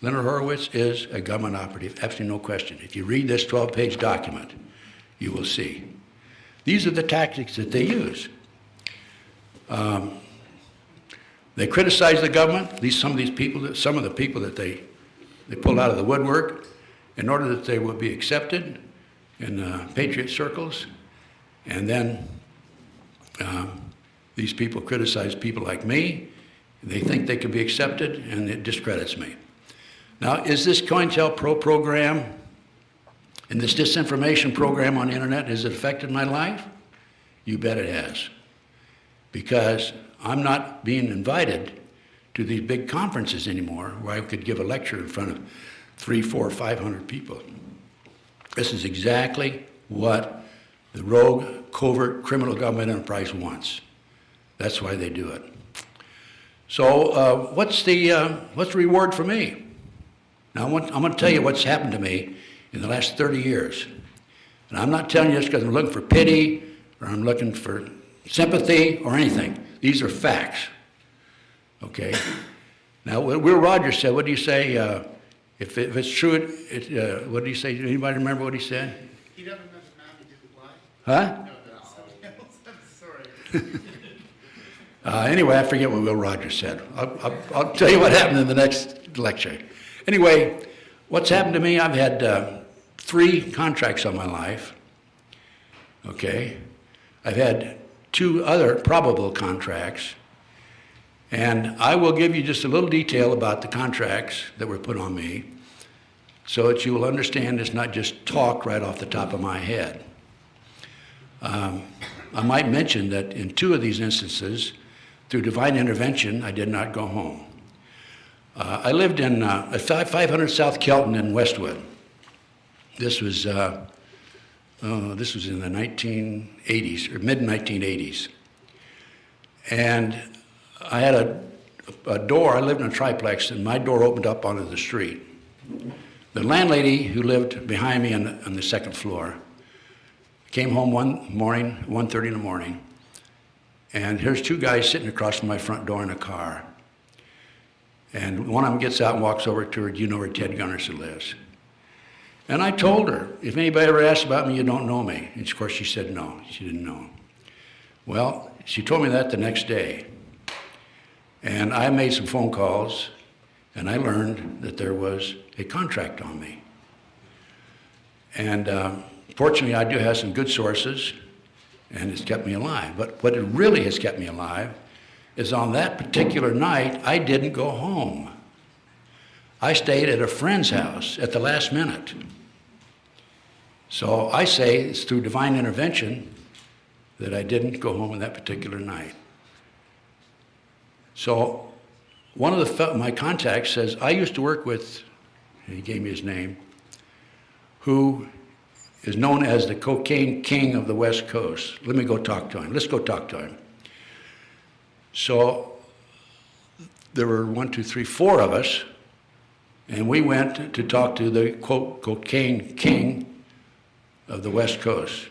Leonard Horowitz is a government operative, absolutely no question. If you read this 12-page document, you will see. These are the tactics that they use. They criticize the government, some of the people that they pull out of the woodwork in order that they will be accepted in patriot circles. And then these people criticize people like me. They think they can be accepted, and it discredits me. Now, is this COINTELPRO program and this disinformation program on the internet, has it affected my life? You bet it has. Because I'm not being invited to these big conferences anymore where I could give a lecture in front of 300, 400, 500 people. This is exactly what the rogue, covert, criminal government enterprise wants. That's why they do it. So what's the reward for me? Now I'm going to tell you what's happened to me in the last 30 years. And I'm not telling you this because I'm looking for pity or I'm looking for sympathy or anything. These are facts. Okay? Now, what Will Rogers said, what do you say? If it's true, what do you say? Anybody remember what he said? He doesn't know the man who did the lie? Huh? No, I'm sorry. Anyway, I forget what Will Rogers said. I'll tell you what happened in the next lecture. Anyway, what's happened to me, I've had 3 contracts on my life. Okay? I've had 2 other probable contracts. And I will give you just a little detail about the contracts that were put on me so that you will understand it's not just talk right off the top of my head. I might mention that in 2 of these instances, through divine intervention, I did not go home. I lived in 500 South Kelton in Westwood. This was in the 1980s, or mid-1980s. And I had a door, I lived in a triplex, and my door opened up onto the street. The landlady who lived behind me on the second floor came home one morning, 1:30 in the morning, and here's 2 guys sitting across from my front door in a car. And one of them gets out and walks over to her, do you know where Ted Gunderson lives? And I told her, if anybody ever asks about me, you don't know me. And of course she said no, she didn't know. Well, she told me that the next day. And I made some phone calls, and I learned that there was a contract on me. And fortunately, I do have some good sources, and it's kept me alive. But what it really has kept me alive is on that particular night, I didn't go home. I stayed at a friend's house at the last minute. So I say it's through divine intervention that I didn't go home on that particular night. So one of my contacts says, I used to work with, and he gave me his name, who is known as the cocaine king of the West Coast. Let me go talk to him. Let's go talk to him. So there were 4 of us, and we went to talk to the, quote, cocaine king of the West Coast.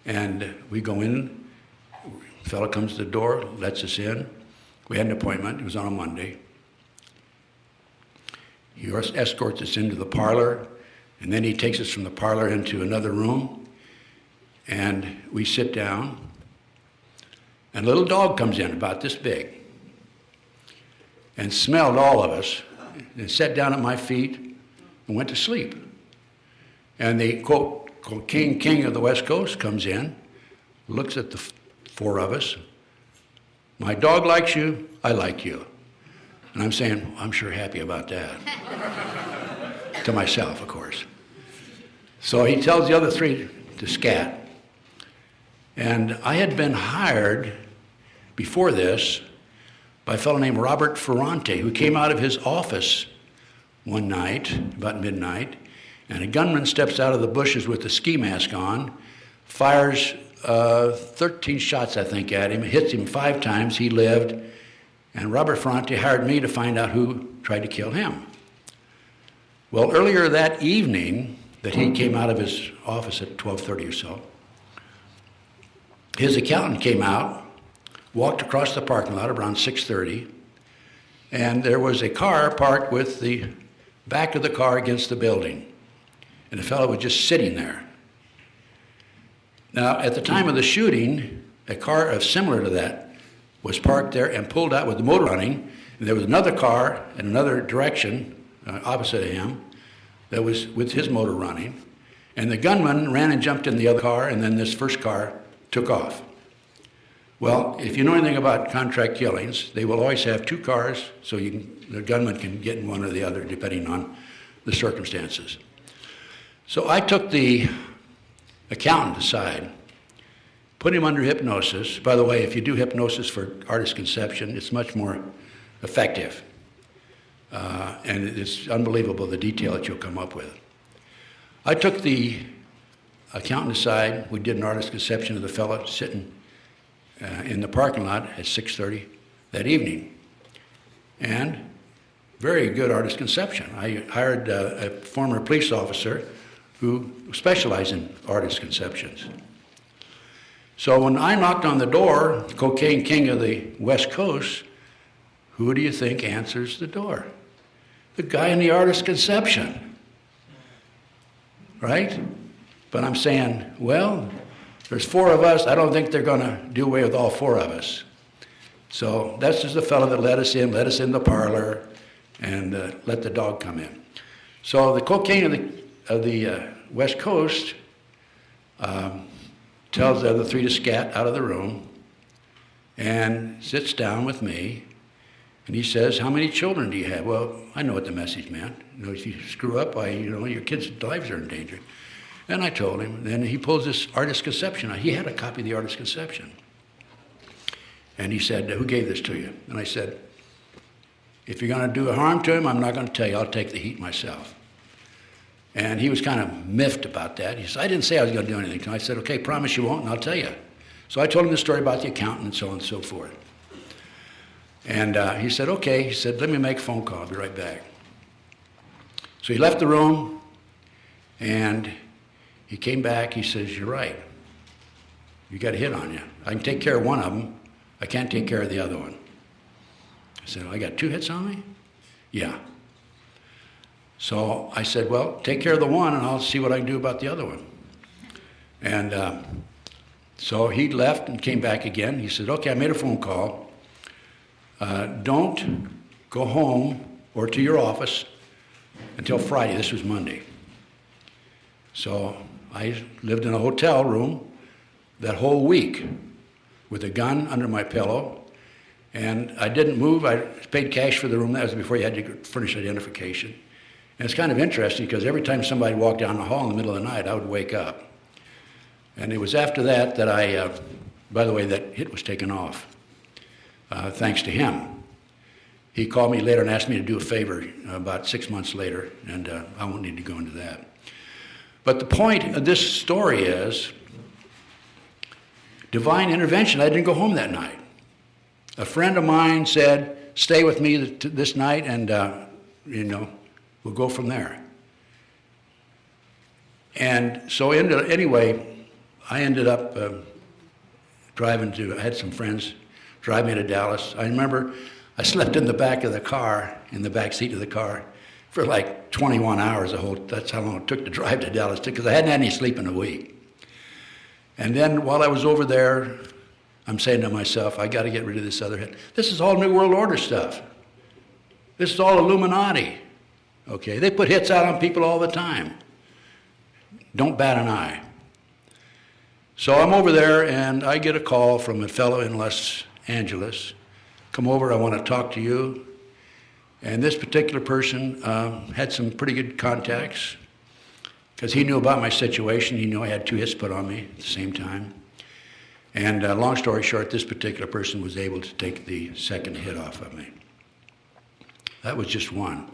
And we go in, the fellow comes to the door, lets us in. We had an appointment, it was on a Monday. He escorts us into the parlor, and then he takes us from the parlor into another room, and we sit down. And a little dog comes in about this big and smelled all of us and sat down at my feet and went to sleep. And the, quote, cocaine king of the West Coast comes in, looks at the 4 of us. My dog likes you, I like you. And I'm saying, I'm sure happy about that. To myself, of course. So he tells the other 3 to scat. And I had been hired before this by a fellow named Robert Ferrante, who came out of his office one night, about midnight, and a gunman steps out of the bushes with a ski mask on, fires 13 shots, I think, at him, hits him 5 times, he lived, and Robert Ferrante hired me to find out who tried to kill him. Well, earlier that evening that he came out of his office at 12:30 or so, his accountant came out, walked across the parking lot around 6:30, and there was a car parked with the back of the car against the building. And the fellow was just sitting there. Now, at the time of the shooting, a car similar to that was parked there and pulled out with the motor running. And there was another car in another direction, opposite of him, that was with his motor running. And the gunman ran and jumped in the other car, and then this first car took off. Well, if you know anything about contract killings, they will always have two cars, so the gunman can get in one or the other, depending on the circumstances. So I took the accountant aside, put him under hypnosis. By the way, if you do hypnosis for artist conception, it's much more effective. And it's unbelievable the detail that you'll come up with. I took the accountant aside. We did an artist conception of the fellow sitting in the parking lot at 6:30 that evening. And very good artist conception. I hired a former police officer who specialized in artist conceptions. So when I knocked on the door, the cocaine king of the West Coast, who do you think answers the door? The guy in the artist conception, right? But I'm saying, well, there's four of us. I don't think they're going to do away with all four of us. So that's just the fellow that let us in the parlor, and let the dog come in. So the cocaine of the West Coast tells the other three to scat out of the room and sits down with me, and he says, "How many children do you have?" Well, I know what the message meant. You know, if you screw up, your kids' lives are in danger. And I told him. Then he pulls this artist conception out. He had a copy of the artist conception. And he said, "Who gave this to you?" And I said, "If you're going to do harm to him, I'm not going to tell you. I'll take the heat myself." And he was kind of miffed about that. He said, "I didn't say I was going to do anything to him." I said, "Okay, promise you won't, and I'll tell you." So I told him the story about the accountant and so on and so forth. And he said, "Okay." He said, "Let me make a phone call. I'll be right back." So he left the room, and he came back. He says, "You're right. You got a hit on you. I can take care of one of them. I can't take care of the other one." I said, "I got two hits on me?" "Yeah." So I said, "Well, take care of the one, and I'll see what I can do about the other one." And so he left and came back again. He said, "Okay, I made a phone call. Don't go home or to your office until Friday." This was Monday. So I lived in a hotel room that whole week with a gun under my pillow, and I didn't move. I paid cash for the room. That was before you had to furnish identification. And it's kind of interesting because every time somebody walked down the hall in the middle of the night, I would wake up. And it was after that that by the way, that hit was taken off, thanks to him. He called me later and asked me to do a favor about 6 months later, and I won't need to go into that. But the point of this story is divine intervention. I didn't go home that night. A friend of mine said, "Stay with me this night, and we'll go from there." And so anyway, I ended up I had some friends drive me to Dallas. I remember I slept in the back of the car, in the back seat of the car, for like 21 hours. That's how long it took to drive to Dallas, because I hadn't had any sleep in a week. And then while I was over there, I'm saying to myself, I got to get rid of this other hit. This is all New World Order stuff. This is all Illuminati. Okay, they put hits out on people all the time. Don't bat an eye. So I'm over there, and I get a call from a fellow in Los Angeles. "Come over, I want to talk to you." And this particular person had some pretty good contacts because he knew about my situation. He knew I had two hits put on me at the same time. And long story short, this particular person was able to take the second hit off of me. That was just one.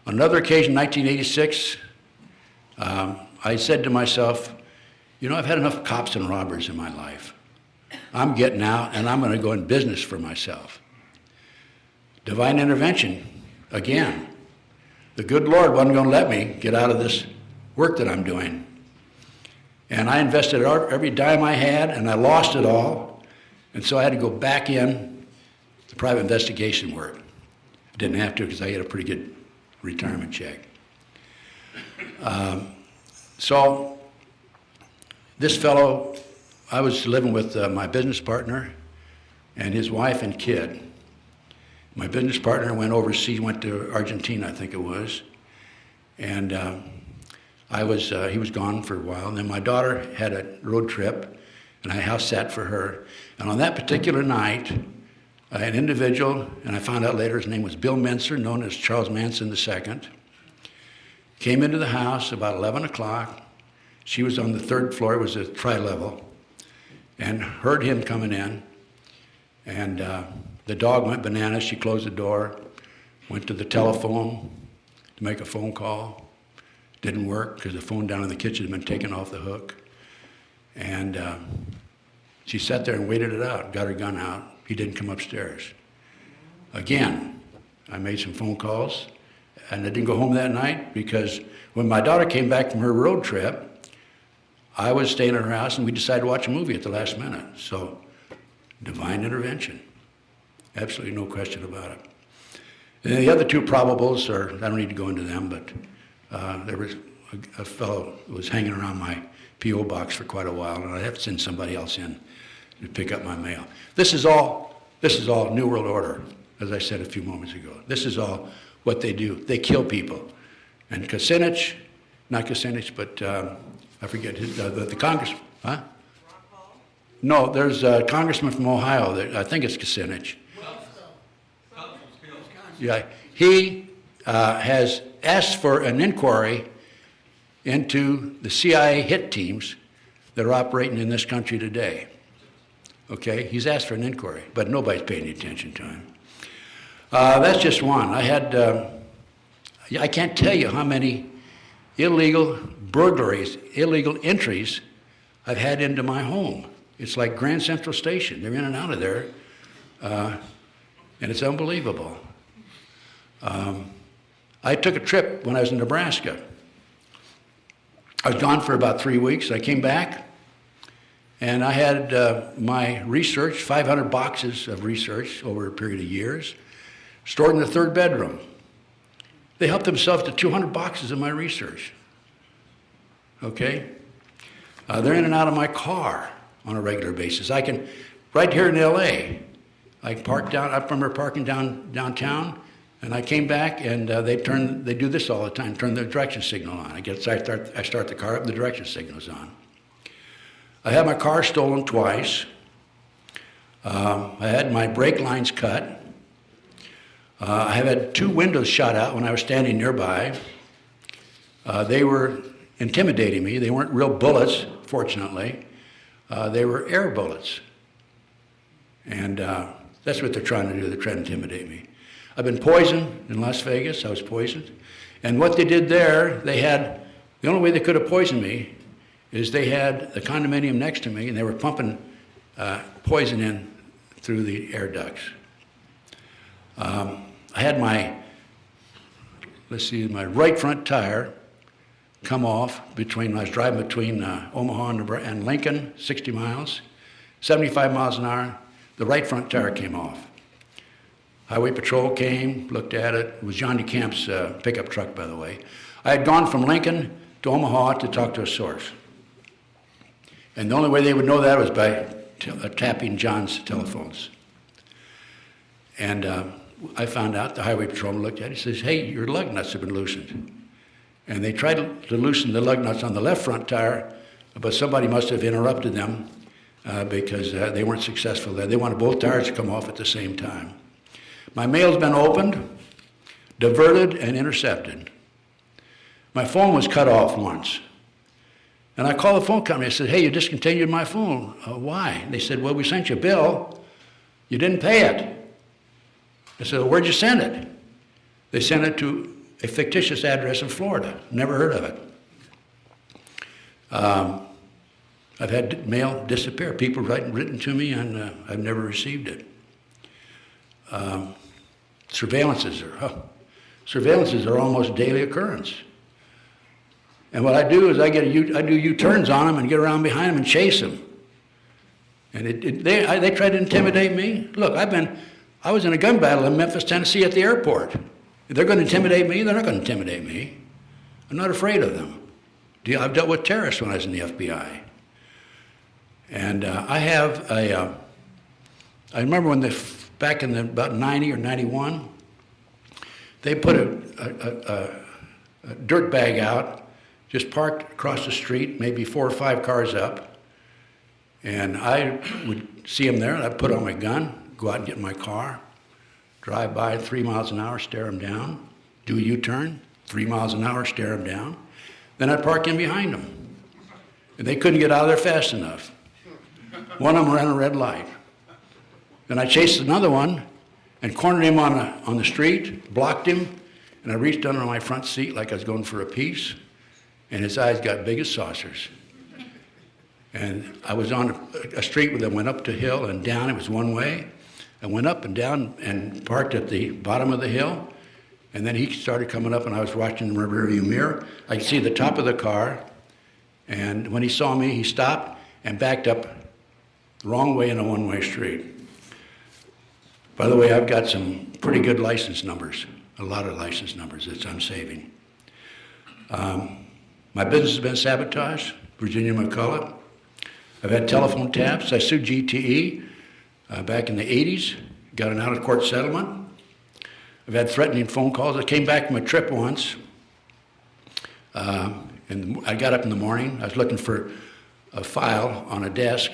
On another occasion, 1986, I said to myself, I've had enough cops and robbers in my life. I'm getting out, and I'm going to go in business for myself. Divine intervention, again. the good Lord wasn't going to let me get out of this work that I'm doing. And I invested every dime I had, and I lost it all. And so I had to go back in to private investigation work. I didn't have to because I had a pretty good retirement check. So this fellow, I was living with my business partner and his wife and kid. My business partner went overseas, went to Argentina, I think it was. And he was gone for a while. And then my daughter had a road trip, and I house sat for her. And on that particular night, an individual, and I found out later his name was Bill Mincer, known as Charles Manson II, came into the house about 11 o'clock. She was on the third floor, it was a tri-level, and heard him coming in. And the dog went bananas. She closed the door, went to the telephone to make a phone call. Didn't work because the phone down in the kitchen had been taken off the hook. And she sat there and waited it out, got her gun out. He didn't come upstairs. Again, I made some phone calls, and I didn't go home that night because when my daughter came back from her road trip, I was staying at her house, and we decided to watch a movie at the last minute. So, divine intervention. Absolutely no question about it. And the other two probables are, I don't need to go into them, but there was a fellow who was hanging around my P.O. box for quite a while, and I'd have to send somebody else in to pick up my mail. This is all New World Order, as I said a few moments ago. This is all what they do. They kill people. And Kucinich, not Kucinich, but I forget, the Congress, huh? No, there's a congressman from Ohio, I think it's Kucinich. Yeah, he has asked for an inquiry into the CIA hit teams that are operating in this country today. Okay, he's asked for an inquiry, but nobody's paying any attention to him. That's just one. I can't tell you how many illegal burglaries, illegal entries I've had into my home. It's like Grand Central Station. They're in and out of there, and it's unbelievable. I took a trip when I was in Nebraska. I was gone for about 3 weeks. I came back, and I had my research, 500 boxes of research over a period of years, stored in the third bedroom. They helped themselves to 200 boxes of my research. Okay? They're in and out of my car on a regular basis. I can, right here in L.A., I remember parking downtown, and I came back, and they do this all the time, turn the direction signal on. I start the car up, the direction signal's on. I had my car stolen twice. I had my brake lines cut. I have had 2 windows shot out when I was standing nearby. They were intimidating me. They weren't real bullets, fortunately. They were air bullets. And that's what they're trying to do. They're trying to intimidate me. I've been poisoned in Las Vegas. I was poisoned. And what they did there, the only way they could have poisoned me is they had the condominium next to me, and they were pumping poison in through the air ducts. I had my right front tire come off I was driving between Omaha and Lincoln, 60 miles, 75 miles an hour. The right front tire came off. Highway Patrol came, looked at it. It was Johnny Camp's pickup truck, by the way. I had gone from Lincoln to Omaha to talk to a source. And the only way they would know that was by tapping John's telephones. And I found out, the highway patrolman looked at it, he says, "Hey, your lug nuts have been loosened." And they tried to loosen the lug nuts on the left front tire, but somebody must have interrupted them because they weren't successful there. They wanted both tires to come off at the same time. My mail's been opened, diverted, and intercepted. My phone was cut off once. And I called the phone company. I said, "Hey, you discontinued my phone. Why?" They said, "Well, we sent you a bill. You didn't pay it." I said, "Well, where'd you send it?" They sent it to a fictitious address in Florida. Never heard of it. I've had mail disappear. People written to me, and I've never received it. Surveillances are Surveillances are almost a daily occurrence. And what I do is I do U-turns on them and get around behind them and chase them. And they try to intimidate me. Look, I was in a gun battle in Memphis, Tennessee at the airport. If they're going to intimidate me, they're not going to intimidate me. I'm not afraid of them. I've dealt with terrorists when I was in the FBI. And I remember when back in about 90 or 91, they put a dirt bag out, just parked across the street, maybe 4 or 5 cars up. And I would see them there, and I'd put on my gun, go out and get in my car, drive by 3 miles an hour, stare them down, do a U-turn, 3 miles an hour, stare them down. Then I'd park in behind them. And they couldn't get out of there fast enough. One of them ran a red light. Then I chased another one and cornered him on the street, blocked him, and I reached under my front seat like I was going for a piece, and his eyes got big as saucers. And I was on a street that went up the hill and down. It was one way. I went up and down and parked at the bottom of the hill. And then he started coming up, and I was watching the rearview mirror. I could see the top of the car. And when he saw me, he stopped and backed up the wrong way in a one-way street. By the way, I've got some pretty good license numbers, a lot of license numbers that I'm saving. My business has been sabotaged, Virginia McCullough. I've had telephone taps. I sued GTE back in the 80s, got an out-of-court settlement. I've had threatening phone calls. I came back from a trip once, and I got up in the morning. I was looking for a file on a desk,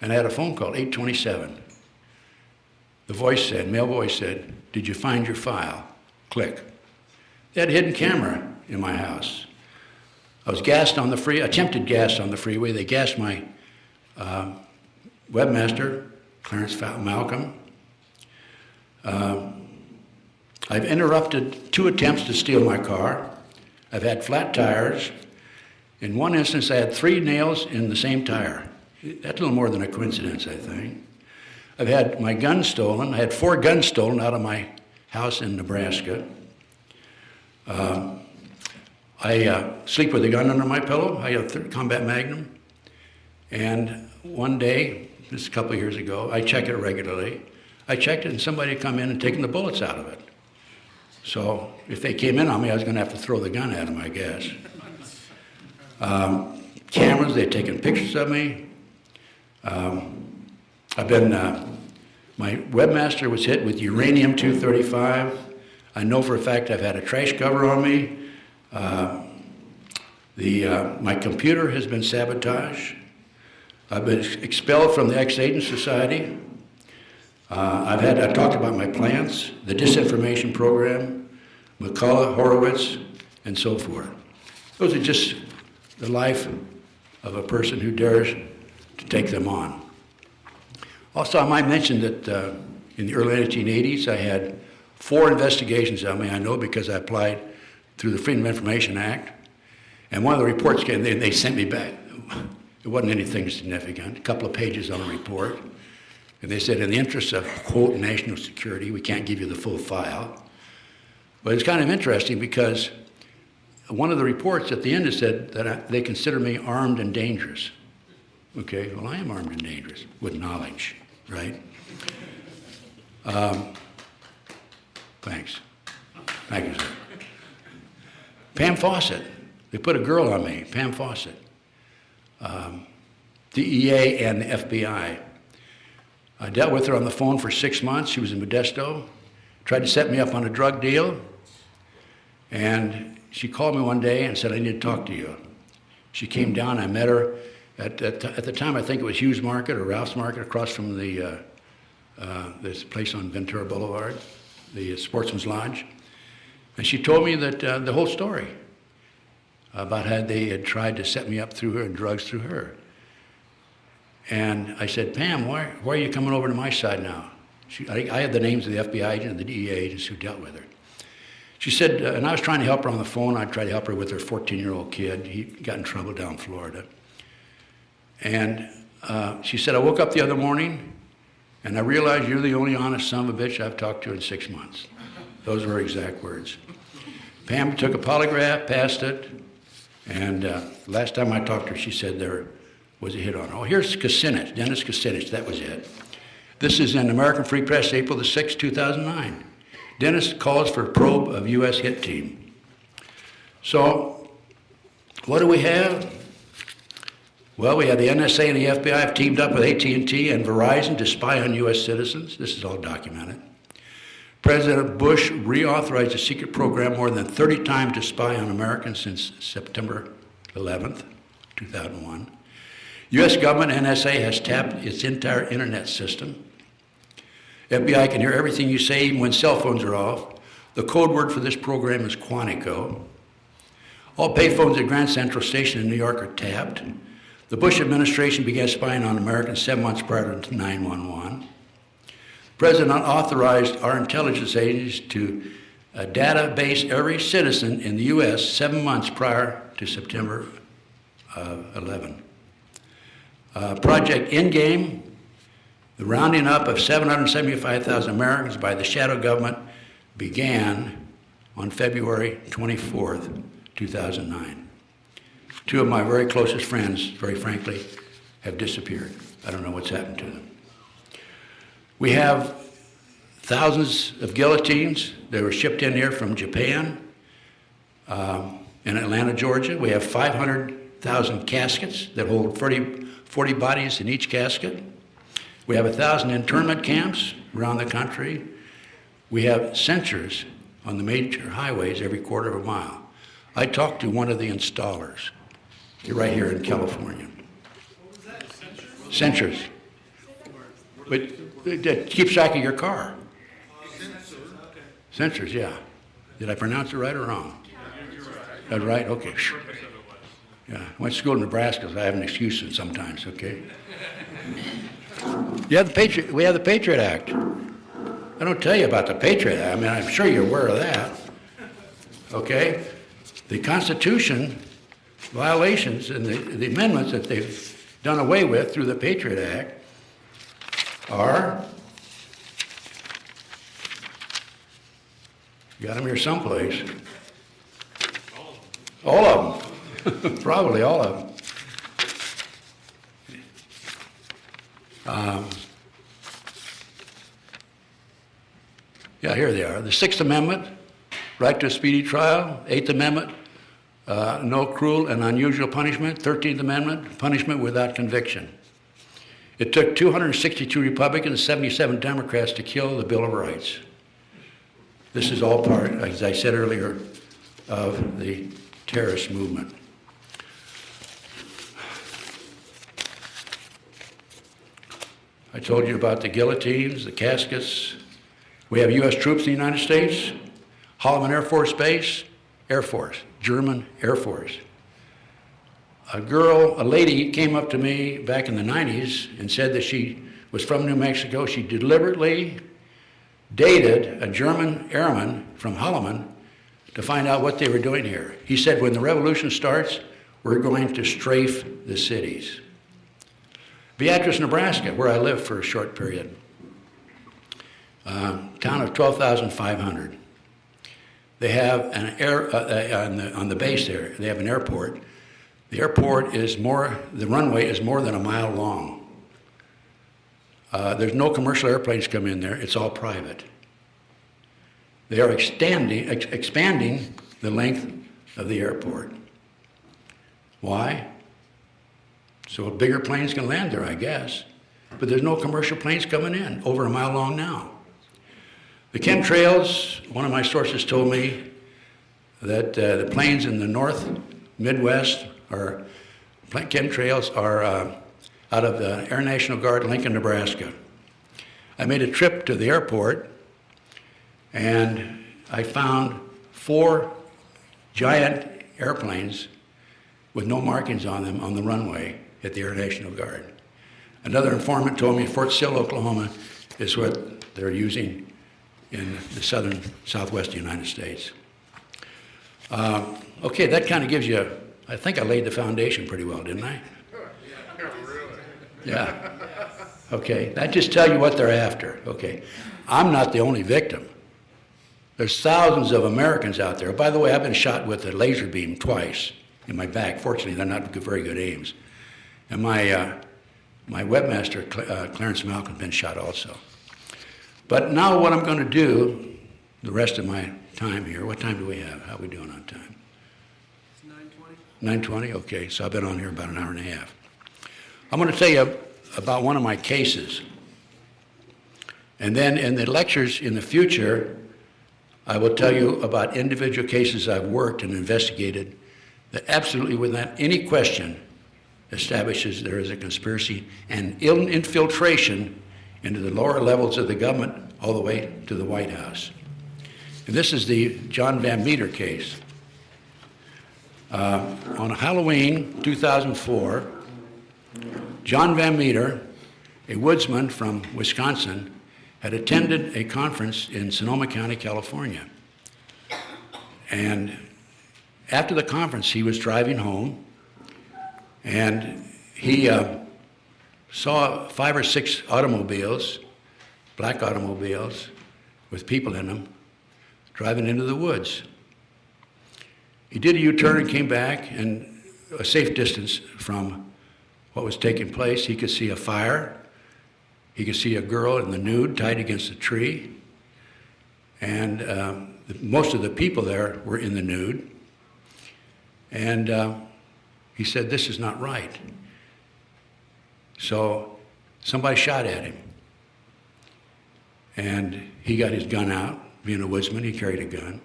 and I had a phone call, 827. The voice said, male voice said, "Did you find your file?" Click. They had a hidden camera in my house. I was gassed on the attempted gas on the freeway. They gassed my webmaster, Clarence Malcolm. I've interrupted 2 attempts to steal my car. I've had flat tires. In one instance, I had 3 nails in the same tire. That's a little more than a coincidence, I think. I've had my gun stolen. I had 4 guns stolen out of my house in Nebraska. I sleep with a gun under my pillow. I have a combat magnum. And one day, this is a couple of years ago, I check it regularly. I checked it, and somebody had come in and taken the bullets out of it. So if they came in on me, I was going to have to throw the gun at them, I guess. Cameras, they'd taken pictures of me. My webmaster was hit with uranium-235. I know for a fact I've had a trash cover on me. My computer has been sabotaged. I've been expelled from the Ex-Agent Society. I talked about my plants, the disinformation program, McCullough, Horowitz, and so forth. Those are just the life of a person who dares to take them on. Also, I might mention that in the early 1980s, I had 4 investigations on me. I know because I applied through the Freedom of Information Act. And one of the reports came, they sent me back. It wasn't anything significant, a couple of pages on a report. And they said, in the interest of, quote, national security, we can't give you the full file. But it's kind of interesting because one of the reports at the end said that they consider me armed and dangerous. Okay, well, I am armed and dangerous with knowledge, right? Thanks. Thank you, sir. Pam Fawcett. They put a girl on me, Pam Fawcett. DEA and the FBI. I dealt with her on the phone for 6 months. She was in Modesto. Tried to set me up on a drug deal. And she called me one day and said, "I need to talk to you." She came down. I met her at the time. I think it was Hughes Market or Ralph's Market across from this place on Ventura Boulevard, the Sportsman's Lodge. And she told me that the whole story about how they had tried to set me up through her and drugs through her. And I said, "Pam, why are you coming over to my side now?" I had the names of the FBI agent and the DEA agents who dealt with her. She said, and I was trying to help her on the phone. I tried to help her with her 14-year-old kid. He got in trouble down in Florida. And she said, "I woke up the other morning and I realized you're the only honest son of a bitch I've talked to in 6 months." Those were her exact words. Pam took a polygraph, passed it, and last time I talked to her, she said there was a hit on her. Oh, here's Kucinich, Dennis Kucinich, that was it. This is in American Free Press, April the 6th, 2009. Dennis calls for probe of U.S. hit team. So, what do we have? Well, we have the NSA and the FBI have teamed up with AT&T and Verizon to spy on U.S. citizens. This is all documented. President Bush reauthorized the secret program more than 30 times to spy on Americans since September 11th, 2001. U.S. government NSA has tapped its entire internet system. FBI can hear everything you say, even when cell phones are off. The code word for this program is Quantico. All payphones at Grand Central Station in New York are tapped. The Bush administration began spying on Americans 7 months prior to 9/11. The president authorized our intelligence agencies to database every citizen in the U.S. 7 months prior to September 11. Project Endgame, the rounding up of 775,000 Americans by the shadow government, began on February 24th, 2009. Two of my very closest friends, very frankly, have disappeared. I don't know what's happened to them. We have thousands of guillotines that were shipped in here from Japan in Atlanta, Georgia. We have 500,000 caskets that hold 40 bodies in each casket. We have 1,000 internment camps around the country. We have sensors on the major highways every quarter of a mile. I talked to one of the installers right here in California. What was that? Sensors. But that keeps track of your car. Sensors, yeah. Did I pronounce it right or wrong? That's right? Okay. Yeah, I went to school in Nebraska, so I have an excuse sometimes, okay? We have the Patriot Act. I don't tell you about the Patriot Act. I mean, I'm sure you're aware of that. Okay? The Constitution violations and the amendments that they've done away with through the Patriot Act are, got them here someplace. All of them. Probably all of them. Yeah, here they are. The Sixth Amendment, right to a speedy trial. Eighth Amendment, no cruel and unusual punishment. 13th Amendment, punishment without conviction. It took 262 Republicans and 77 Democrats to kill the Bill of Rights. This is all part, as I said earlier, of the terrorist movement. I told you about the guillotines, the caskets. We have U.S. troops in the United States, Holloman Air Force Base, Air Force, German Air Force. A lady came up to me back in the 90s and said that she was from New Mexico. She deliberately dated a German airman from Holloman to find out what they were doing here. He said, when the revolution starts, we're going to strafe the cities. Beatrice, Nebraska, where I lived for a short period. Town of 12,500. They have an on the base there, they have an airport. The airport the runway is more than a mile long. There's no commercial airplanes come in there, it's all private. They are expanding the length of the airport. Why? So bigger planes can land there, I guess. But there's no commercial planes coming in, over a mile long now. The chemtrails, one of my sources told me that the planes in the north, Midwest, chemtrails are out of the Air National Guard, Lincoln, Nebraska. I made a trip to the airport, and I found 4 giant airplanes with no markings on them on the runway at the Air National Guard. Another informant told me Fort Sill, Oklahoma is what they're using in the southwest United States. Okay, that kind of gives you, I think I laid the foundation pretty well, didn't I? Yeah. Okay, that just tells you what they're after. Okay, I'm not the only victim. There's thousands of Americans out there. By the way, I've been shot with a laser beam twice in my back. Fortunately, they're not very good aims. And my webmaster, Clarence Malcolm, has been shot also. But now what I'm going to do, the rest of my time here, what time do we have? How are we doing on time? It's 9:20. 9:20? Okay, so I've been on here about an hour and a half. I'm going to tell you about one of my cases. And then in the lectures in the future, I will tell you about individual cases I've worked and investigated that absolutely, without any question, establishes there is a conspiracy and infiltration into the lower levels of the government all the way to the White House. And this is the John Van Meter case. On Halloween 2004, John Van Meter, a woodsman from Wisconsin, had attended a conference in Sonoma County, California. And after the conference, he was driving home, and he saw 5 or 6 automobiles, black automobiles, with people in them, driving into the woods. He did a U-turn and came back, and a safe distance from what was taking place, he could see a fire. He could see a girl in the nude tied against a tree. And most of the people there were in the nude. And he said, this is not right. So somebody shot at him. And he got his gun out. Being a woodsman, he carried a gun.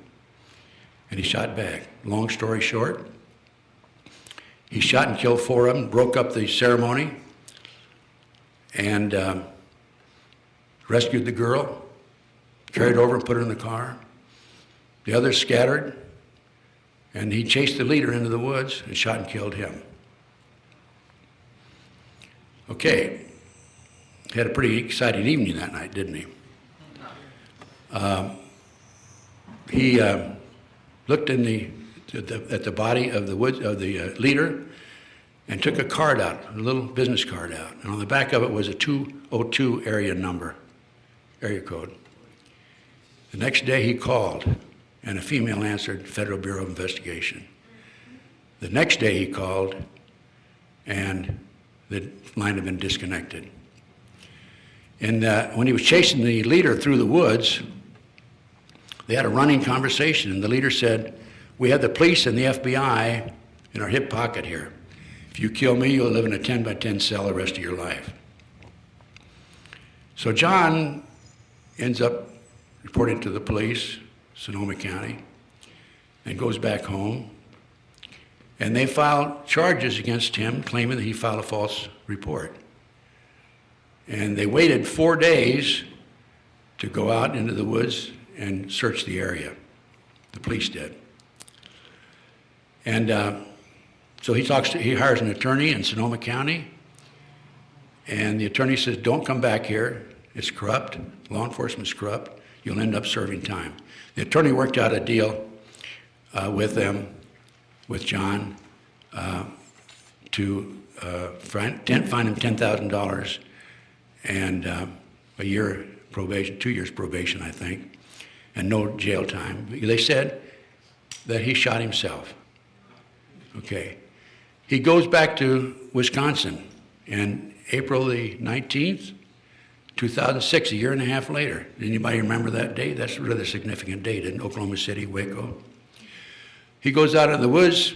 And he shot back. Long story short, he shot and killed 4 of them, broke up the ceremony, and rescued the girl, carried her over and put her in the car. The others scattered, and he chased the leader into the woods and shot and killed him. Okay, had a pretty exciting evening that night, didn't he? He looked at the body of the leader and took a card out, a little business card out, and on the back of it was a 202 area code. The next day he called, and a female answered, Federal Bureau of Investigation. The next day he called, and the line had been disconnected. And when he was chasing the leader through the woods, they had a running conversation, and the leader said, we have the police and the FBI in our hip pocket here. If you kill me, you'll live in a 10 by 10 cell the rest of your life. So John ends up reporting to the police, Sonoma County, and goes back home. And they filed charges against him, claiming that he filed a false report. And they waited 4 days to go out into the woods and search the area. The police did. And so he hires an attorney in Sonoma County, and the attorney says, don't come back here. It's corrupt. Law enforcement's corrupt. You'll end up serving time. The attorney worked out a deal with John, to fine him $10,000 and a year probation, 2 years probation, I think, and no jail time. They said that he shot himself. Okay. He goes back to Wisconsin, and April the 19th, 2006, a year and a half later. Anybody remember that date? That's a rather significant date in Oklahoma City, Waco. He goes out in the woods,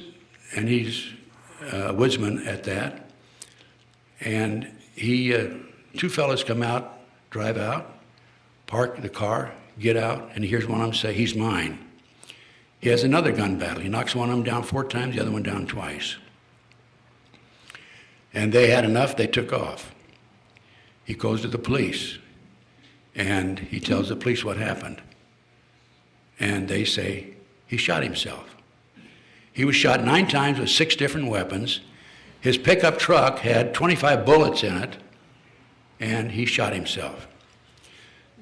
and he's a woodsman at that. And two fellas come out, drive out, park the car, get out, and he hears one of them say, he's mine. He has another gun battle. He knocks one of them down 4 times, the other one down twice. And they had enough, they took off. He goes to the police, and he tells the police what happened. And they say, he shot himself. He was shot 9 times with 6 different weapons. His pickup truck had 25 bullets in it, and he shot himself.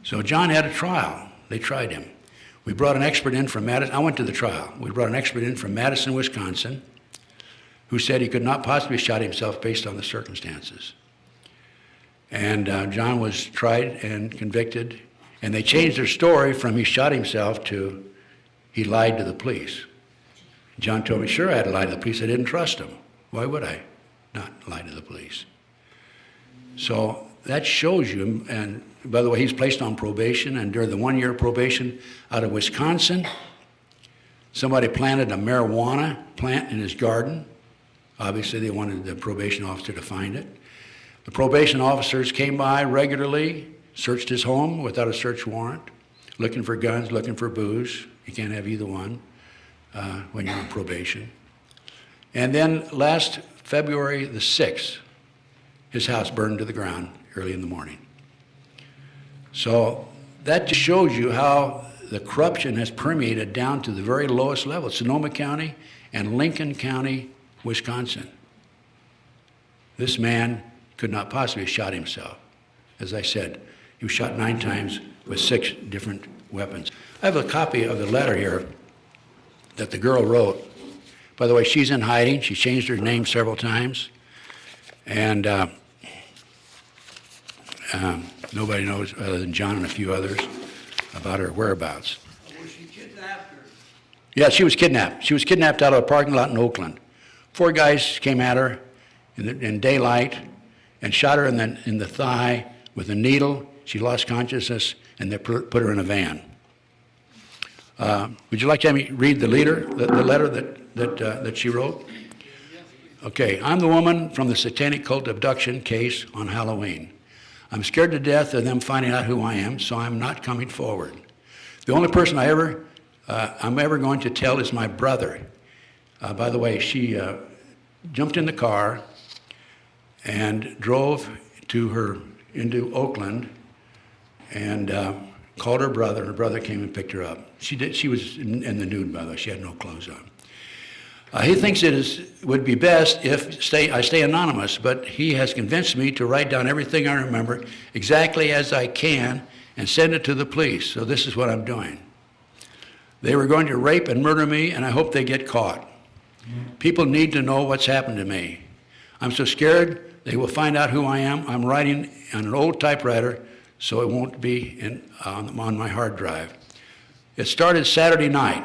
So John had a trial. They tried him. We brought an expert in from Madison. I went to the trial. We brought an expert in from Madison, Wisconsin, who said he could not possibly have shot himself based on the circumstances. And John was tried and convicted And they changed their story from he shot himself to he lied to the police. John told me, sure, I had to lie to the police. I didn't trust him. Why would I not lie to the police? So that shows you, and by the way, he's placed on probation, and during the 1-year probation out of Wisconsin, somebody planted a marijuana plant in his garden. Obviously, they wanted the probation officer to find it. The probation officers came by regularly, searched his home without a search warrant, looking for guns, looking for booze. You can't have either one when you're on probation. And then last February the 6th, his house burned to the ground early in the morning. So that just shows you how the corruption has permeated down to the very lowest level, Sonoma County and Lincoln County, Wisconsin. This man could not possibly have shot himself. As I said, he was shot 9 times with 6 different weapons. I have a copy of the letter here that the girl wrote. By the way, she's in hiding. She changed her name several times. And nobody knows, other than John and a few others, about her whereabouts. Was she kidnapped or? Yeah, she was kidnapped. She was kidnapped out of a parking lot in Oakland. 4 guys came at her in daylight and shot her in the thigh with a needle. She lost consciousness, and they put her in a van. Would you like to have me read the letter that she wrote? Okay, I'm the woman from the Satanic cult abduction case on Halloween. I'm scared to death of them finding out who I am, so I'm not coming forward. The only person I'm ever going to tell is my brother. By the way, she jumped in the car and drove into Oakland and called her brother. Her brother came and picked her up. She was in the nude, by the way. She had no clothes on. He thinks would be best if I stay anonymous, but he has convinced me to write down everything I remember exactly as I can and send it to the police. So this is what I'm doing. They were going to rape and murder me, and I hope they get caught. People need to know what's happened to me. I'm so scared they will find out who I am. I'm writing on an old typewriter, so it won't be on my hard drive. It started Saturday night.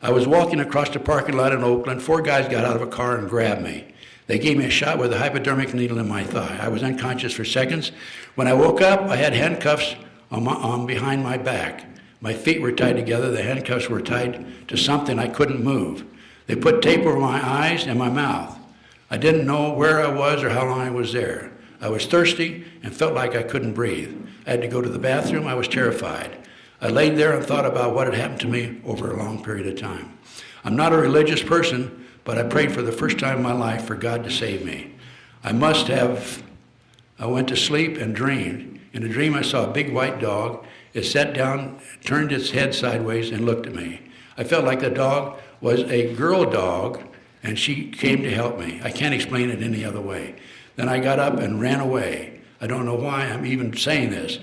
I was walking across the parking lot in Oakland. 4 guys got out of a car and grabbed me. They gave me a shot with a hypodermic needle in my thigh. I was unconscious for seconds. When I woke up, I had handcuffs on behind my back. My feet were tied together. The handcuffs were tied to something I couldn't move. They put tape over my eyes and my mouth. I didn't know where I was or how long I was there. I was thirsty and felt like I couldn't breathe. I had to go to the bathroom. I was terrified. I laid there and thought about what had happened to me over a long period of time. I'm not a religious person, but I prayed for the first time in my life for God to save me. I went to sleep and dreamed. In a dream, I saw a big white dog. It sat down, turned its head sideways, and looked at me. I felt like the dog was a girl dog, and she came to help me. I can't explain it any other way. Then I got up and ran away. I don't know why I'm even saying this.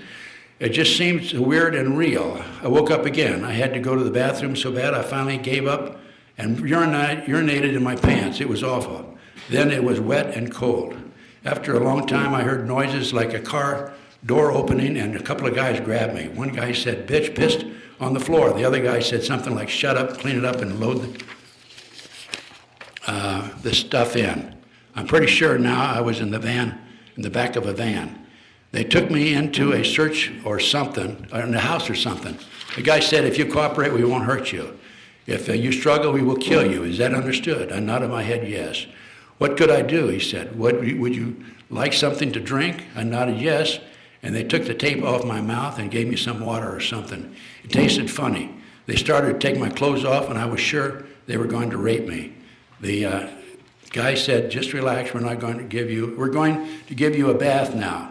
It just seems weird and real. I woke up again. I had to go to the bathroom so bad I finally gave up and urinated in my pants. It was awful. Then it was wet and cold. After a long time, I heard noises like a car door opening, and a couple of guys grabbed me. One guy said, "Bitch, pissed on the floor." The other guy said something like, "Shut up, clean it up, and load the stuff in." I'm pretty sure now I was in the van, in the back of a van. They took me into a search or something, or in a house or something. The guy said, "If you cooperate, we won't hurt you. If you struggle, we will kill you." Is that understood? I nodded my head yes. "What could I do?" he said. Would you like something to drink? I nodded yes, and they took the tape off my mouth and gave me some water or something. It tasted funny. They started to take my clothes off, and I was sure they were going to rape me. The guy said, "Just relax, we're going to give you a bath now."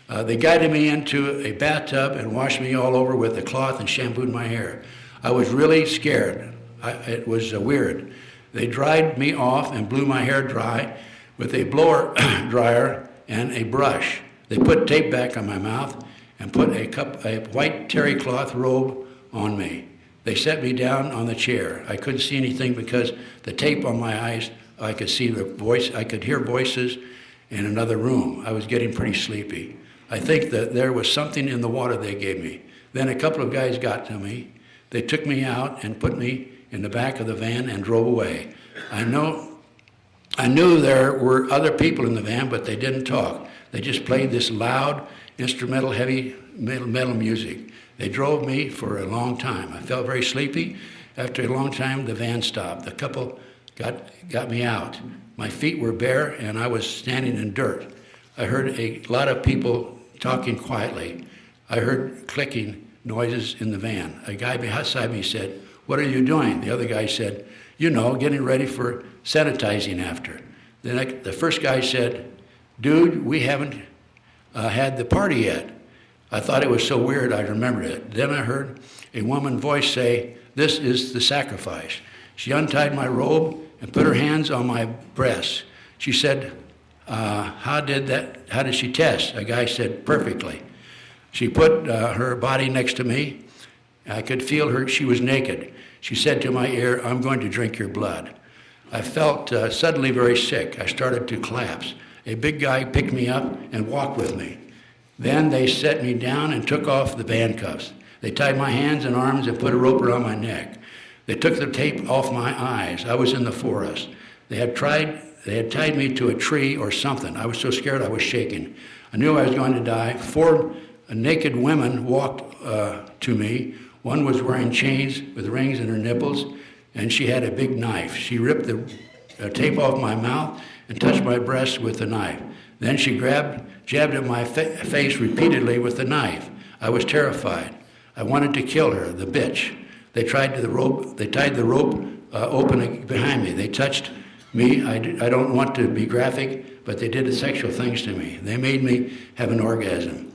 They guided me into a bathtub and washed me all over with a cloth and shampooed my hair. I was really scared. It was weird. They dried me off and blew my hair dry with a blower dryer and a brush. They put tape back on my mouth and put a white terry cloth robe on me. They set me down on the chair. I couldn't see anything because the tape on my eyes. I could see I could hear voices in another room. I was getting pretty sleepy. I think that there was something in the water they gave me. Then a couple of guys got to me. They took me out and put me in the back of the van and drove away. I knew there were other people in the van, but they didn't talk. They just played this loud, instrumental, heavy metal music. They drove me for a long time. I felt very sleepy. After a long time, the van stopped. The couple got me out. My feet were bare, and I was standing in dirt. I heard a lot of people talking quietly. I heard clicking noises in the van. A guy beside me said, "What are you doing?" The other guy said, "Getting ready for sanitizing after." Then the first guy said, "Dude, we haven't had the party yet." I thought it was so weird I remembered it. Then I heard a woman's voice say, "This is the sacrifice." She untied my robe and put her hands on my breasts. She said, how did she test? A guy said, "Perfectly." She put her body next to me. I could feel her, she was naked. She said to my ear, "I'm going to drink your blood." I felt suddenly very sick. I started to collapse. A big guy picked me up and walked with me. Then they set me down and took off the handcuffs. They tied my hands and arms and put a rope around my neck. They took the tape off my eyes. I was in the forest. They had tied me to a tree or something. I was so scared I was shaking. I knew I was going to die. 4 naked women walked to me. One was wearing chains with rings in her nipples, and she had a big knife. She ripped the tape off my mouth and touched my breast with the knife. Then she jabbed at my face repeatedly with the knife. I was terrified. I wanted to kill her, the bitch. They tied the rope open behind me. They touched me. I don't want to be graphic, but they did sexual things to me. They made me have an orgasm.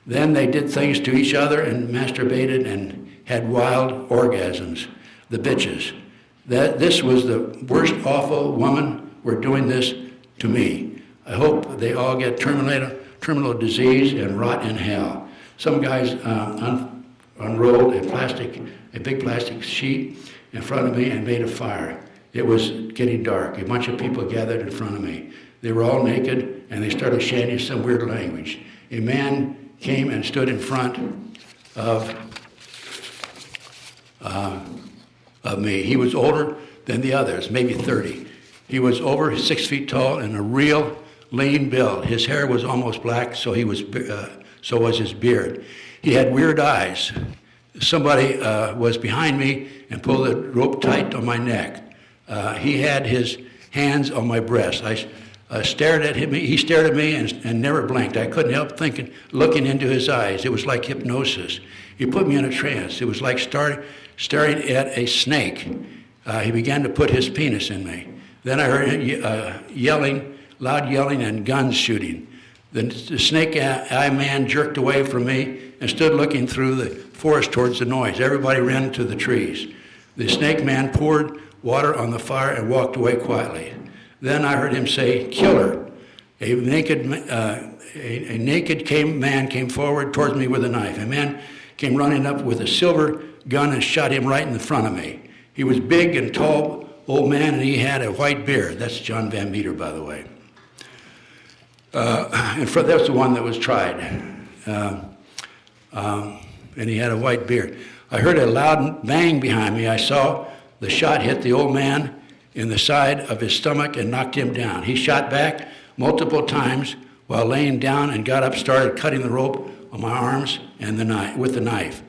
Then they did things to each other and masturbated and had wild orgasms, the bitches. This was the worst awful women were doing this to me. I hope they all get terminal disease and rot in hell. Some guys unrolled a big plastic sheet in front of me and made a fire. It was getting dark. A bunch of people gathered in front of me. They were all naked, and they started chanting some weird language. A man came and stood in front of me. He was older than the others, maybe 30. He was over 6 feet tall and a real lean build. His hair was almost black, so was his beard. He had weird eyes. Somebody was behind me and pulled the rope tight on my neck. He had his hands on my breast. I stared at him. He stared at me and never blinked. I couldn't help looking into his eyes. It was like hypnosis. He put me in a trance. It was like staring at a snake. He began to put his penis in me. Then I heard loud yelling and guns shooting. The snake-eye man jerked away from me and stood looking through the forest towards the noise. Everybody ran to the trees. The snake man poured water on the fire and walked away quietly. Then I heard him say, "Kill her." A naked man came forward towards me with a knife. A man came running up with a silver gun and shot him right in the front of me. He was big and tall, old man, and he had a white beard. That's John Van Meter, by the way. That's the one that was tried. And he had a white beard. I heard a loud bang behind me. I saw the shot hit the old man in the side of his stomach and knocked him down. He shot back multiple times while laying down and got up, started cutting the rope on my arms and with the knife.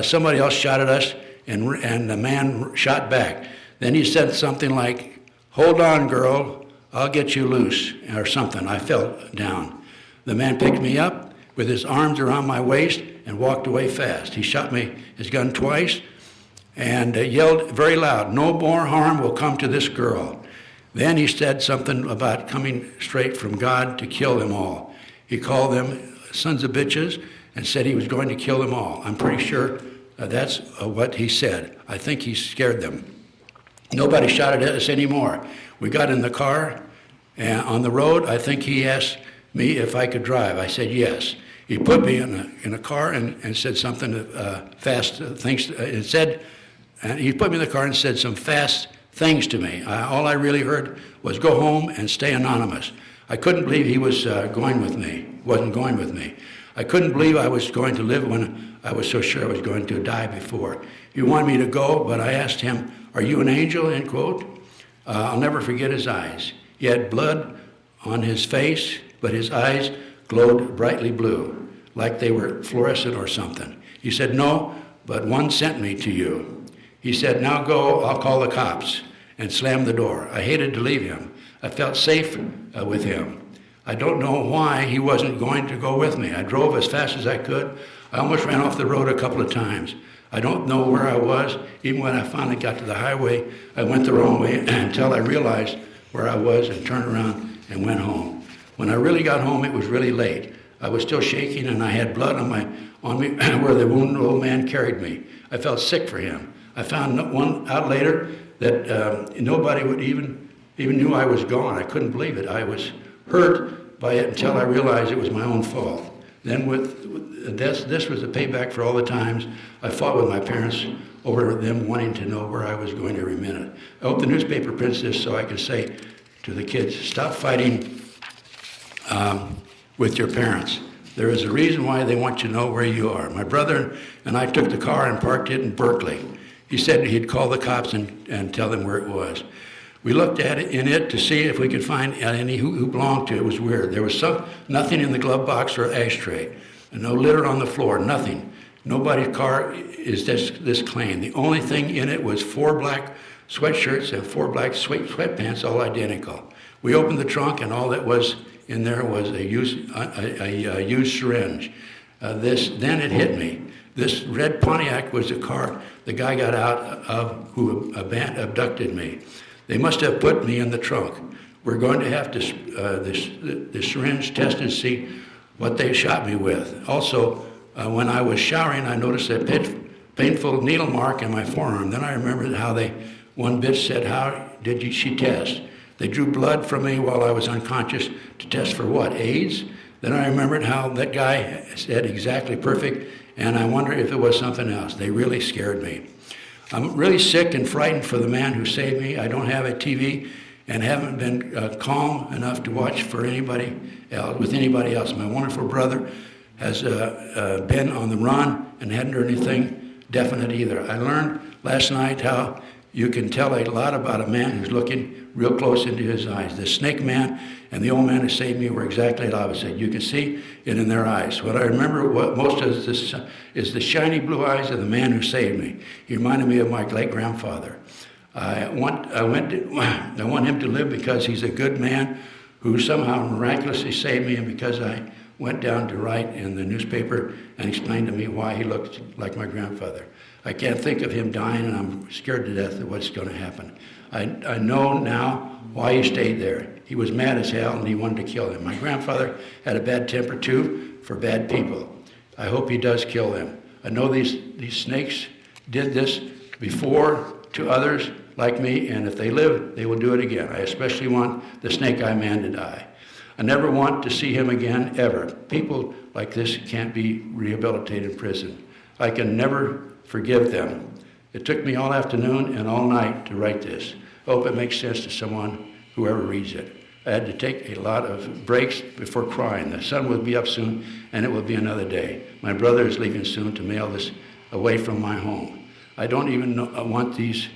Somebody else shot at us, and the man shot back. Then he said something like, "Hold on, girl, I'll get you loose," or something. I fell down. The man picked me up with his arms around my waist and walked away fast. He shot me his gun twice and yelled very loud, "No more harm will come to this girl." Then he said something about coming straight from God to kill them all. He called them sons of bitches and said he was going to kill them all. I'm pretty sure that's what he said. I think he scared them. Nobody shot at us anymore. We got in the car and on the road. I think he asked me if I could drive. I said yes. He put me in a car and said something fast things. He put me in the car and said some fast things to me. All I really heard was "Go home and stay anonymous." I couldn't believe he was going with me, wasn't going with me. I couldn't believe I was going to live when I was so sure I was going to die before. He wanted me to go, but I asked him, "Are you an angel?" end quote. I'll never forget his eyes. He had blood on his face, but his eyes glowed brightly blue, like they were fluorescent or something. He said, "No, but one sent me to you." He said, "Now go, I'll call the cops," and slammed the door. I hated to leave him. I felt safe with him. I don't know why he wasn't going to go with me. I drove as fast as I could. I almost ran off the road a couple of times. I don't know where I was. Even when I finally got to the highway, I went the wrong way until I realized where I was and turned around and went home. When I really got home, it was really late. I was still shaking and I had blood on me where the wounded old man carried me. I felt sick for him. I found out later that nobody would even knew I was gone. I couldn't believe it. I was hurt by it until I realized it was my own fault. Then with this was the payback for all the times I fought with my parents over them wanting to know where I was going every minute. I hope the newspaper prints this so I can say to the kids, stop fighting with your parents. There is a reason why they want you to know where you are. My brother and I took the car and parked it in Berkeley. He said he'd call the cops and tell them where it was. We looked at it to see if we could find any who belonged to it. It was weird. There was nothing in the glove box or ashtray. No litter on the floor, nothing. Nobody's car is this clean. The only thing in it was 4 black sweatshirts and 4 black sweatpants, all identical. We opened the trunk and all that was in there was a used syringe. Then it hit me. This red Pontiac was the car the guy got out of who abducted me. They must have put me in the trunk. We're going to have the syringe tested to see what they shot me with. Also, when I was showering, I noticed a painful needle mark in my forearm. Then I remembered how one bitch said, "How did she test?" They drew blood from me while I was unconscious to test for what, AIDS? Then I remembered how that guy said exactly perfect, and I wonder if it was something else. They really scared me. I'm really sick and frightened for the man who saved me. I don't have a TV and haven't been calm enough to watch for anybody else. My wonderful brother has been on the run and hadn't heard anything definite either. I learned last night how you can tell a lot about a man who's looking real close into his eyes. The snake man and the old man who saved me were exactly the opposite. You can see it in their eyes. What I remember most is the shiny blue eyes of the man who saved me. He reminded me of my late grandfather. I want him to live because he's a good man who somehow miraculously saved me, and because I went down to write in the newspaper and explained to me why he looked like my grandfather. I can't think of him dying, and I'm scared to death of what's going to happen. I know now why he stayed there. He was mad as hell, and he wanted to kill him. My grandfather had a bad temper, too, for bad people. I hope he does kill them. I know these snakes did this before to others like me, and if they live, they will do it again. I especially want the snake eye man to die. I never want to see him again, ever. People like this can't be rehabilitated in prison. I can never forgive them. It took me all afternoon and all night to write this. I hope it makes sense to someone, whoever reads it. I had to take a lot of breaks before crying. The sun will be up soon, and it will be another day. My brother is leaving soon to mail this away from my home. I don't even want these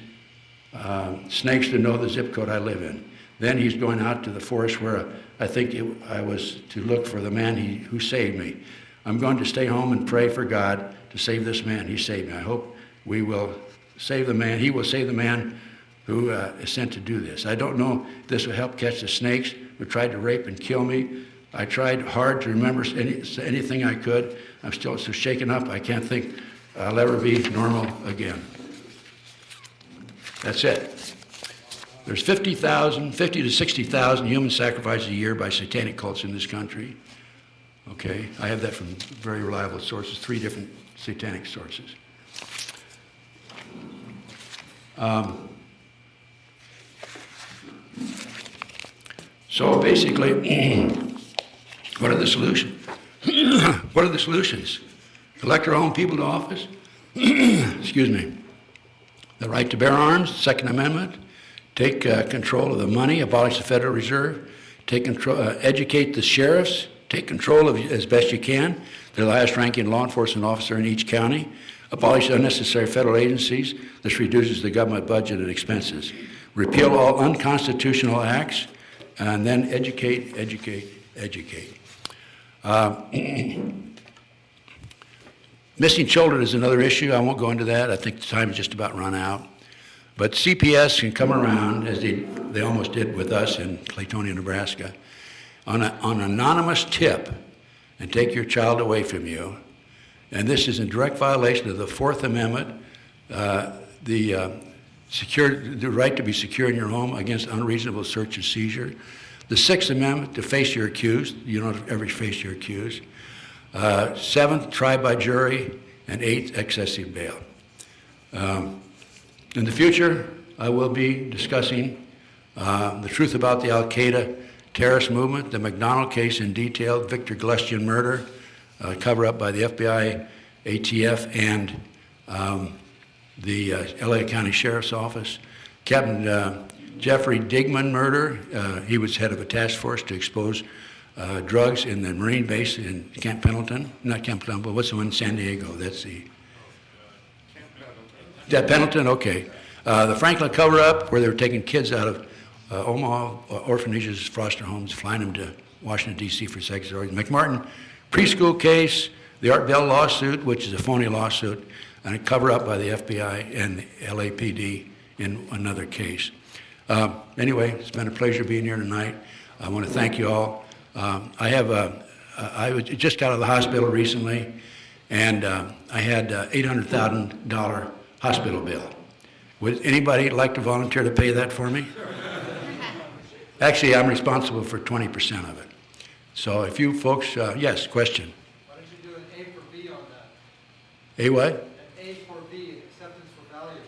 snakes to know the zip code I live in. Then he's going out to the forest where I think I was to look for the man who saved me. I'm going to stay home and pray for God to save this man. He saved me. I hope we will save the man. He will save the man who is sent to do this. I don't know if this will help catch the snakes who tried to rape and kill me. I tried hard to remember anything I could. I'm still so shaken up, I can't think I'll ever be normal again. That's it. There's 50 to 60,000 human sacrifices a year by satanic cults in this country. Okay, I have that from very reliable sources, 3 different satanic sources. So basically, what are the solutions? What are the solutions? Elect our own people to office? Excuse me. The right to bear arms, Second Amendment. Take control of the money, abolish the Federal Reserve. take control, educate the sheriffs, take control of as best you can. They're the highest ranking law enforcement officer in each county. Abolish unnecessary federal agencies. This reduces the government budget and expenses. Repeal all unconstitutional acts, and then educate, educate, educate. Missing children is another issue. I won't go into that. I think the time is just about run out. But CPS can come around, as they almost did with us in Claytonia, Nebraska, on an anonymous tip and take your child away from you. And this is in direct violation of the Fourth Amendment, the right to be secure in your home against unreasonable search and seizure. The Sixth Amendment, to face your accused. You don't ever face your accused. Seventh, trial by jury. And eighth, excessive bail. In the future, I will be discussing the truth about the Al-Qaeda terrorist movement, the MacDonald case in detail, Victor Glestian murder, cover-up by the FBI, ATF, and the LA County Sheriff's Office. Captain Jeffrey Digman murder, he was head of a task force to expose drugs in the Marine base in Camp Pendleton. Not Camp Pendleton, but what's the one in San Diego? That's the... That Pendleton, okay. The Franklin cover-up, where they were taking kids out of Omaha orphanages, foster homes, flying them to Washington, D.C. for sex orgies. McMartin preschool case, the Art Bell lawsuit, which is a phony lawsuit, and a cover-up by the FBI and the LAPD in another case. Anyway, it's been a pleasure being here tonight. I want to thank you all. I just got out of the hospital recently, and I had $800,000 hospital bill. Would anybody like to volunteer to pay that for me? Actually, I'm responsible for 20% of it. So if you folks, yes, question. Why don't you do an A for B on that? A what? An A for B, acceptance for value.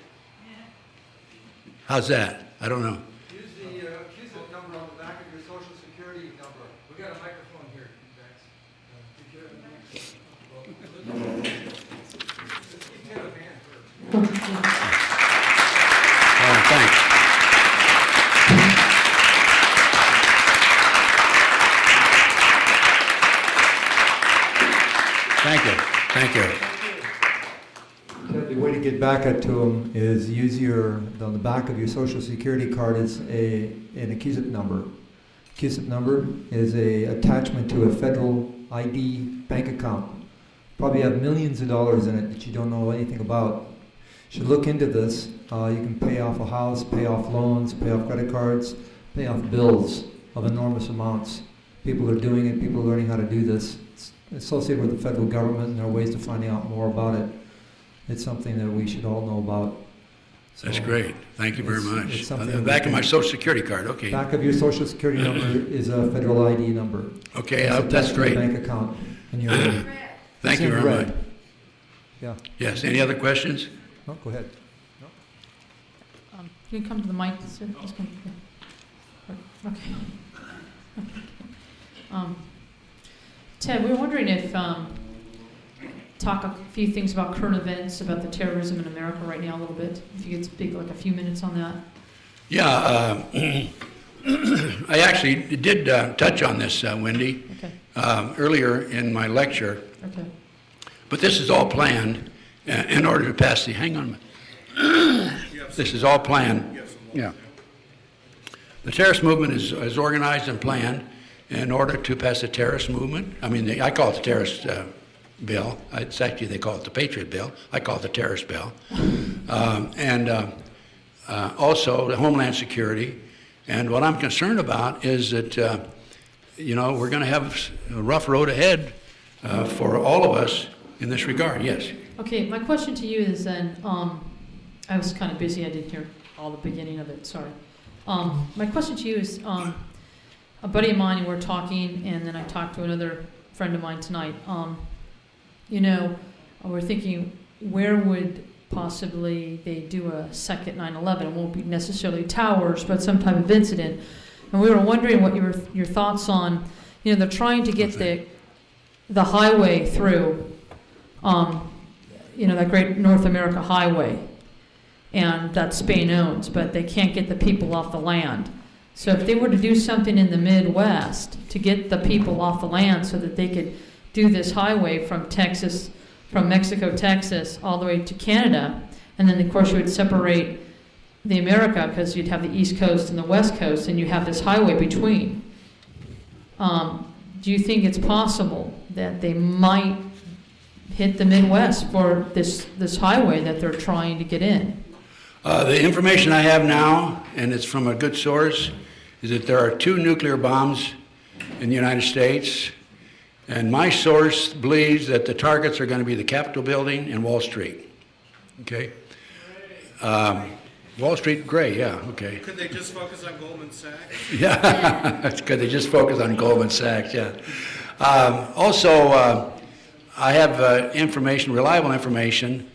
How's that? I don't know. Use the accusant number on the back of your social security number. We got a microphone here, Max. Just keep Ted a hand first. Thanks. Thank you. Thank you. The way to get back at to them is use on the back of your social security card is an accusant number. Accusant number is a attachment to a federal ID bank account. Probably have millions of dollars in it that you don't know anything about. You should look into this. You can pay off a house, pay off loans, pay off credit cards, pay off bills of enormous amounts. People are doing it. People are learning how to do this. It's associated with the federal government, and there are ways to find out more about it. It's something that we should all know about. So That's great. Thank you very it's much. something The back of my social security card, okay. Back of your social security number is a federal ID number. Okay, It's that's attached to your great. bank account in your name. Thank It's you in very red. much. Yeah. Yes, any other questions? No, go ahead. Can you come to the mic, sir? Just come here. Okay. Ted, we were wondering if, talk a few things about current events, about the terrorism in America right now a little bit. If you could speak like a few minutes on that. Yeah, I actually did touch on this, Wendy, Okay. earlier in my lecture, Okay. but this is all planned in order to pass the, hang on a minute. This is all planned. Yeah. The terrorist movement is organized and planned in order to pass the terrorist movement. I mean, I call it the terrorist bill. It's actually, they call it the Patriot bill. I call it the terrorist bill. Also the Homeland Security. And what I'm concerned about is that, we're going to have a rough road ahead for all of us in this regard. Yes. Okay, my question to you is then, I was kind of busy, I didn't hear all the beginning of it, sorry. My question to you is, a buddy of mine, and we're talking, and then I talked to another friend of mine tonight. We're thinking, where would possibly they do a second 9/11? It won't be necessarily towers, but some type of incident. And we were wondering what your thoughts on, they're trying to get the highway through, that great North America highway, and that Spain owns, but they can't get the people off the land. So if they were to do something in the Midwest to get the people off the land so that they could do this highway from Texas, from Mexico, Texas, all the way to Canada, and then of course you would separate the America because you'd have the East Coast and the West Coast, and you have this highway between. Do you think it's possible that they might hit the Midwest for this highway that they're trying to get in? The information I have now, and it's from a good source, is that there are 2 nuclear bombs in the United States, and my source believes that the targets are going to be the Capitol Building and Wall Street. Okay? Wall Street, gray, yeah, okay. Could they just focus on Goldman Sachs? Yeah, could they just focus on Goldman Sachs, yeah. Also, I have information, reliable information,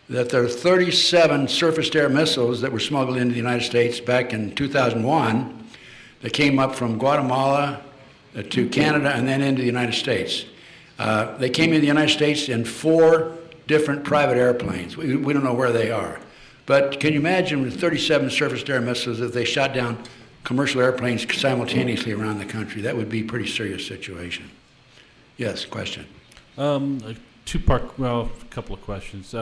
that there are 37 surface-to-air missiles that were smuggled into the United States back in 2001 that came up from Guatemala to Canada and then into the United States. They came into the United States in 4 different private airplanes. We don't know where they are. But can you imagine with 37 surface-to-air missiles if they shot down commercial airplanes simultaneously around the country? That would be a pretty serious situation. Yes, question. A couple of questions.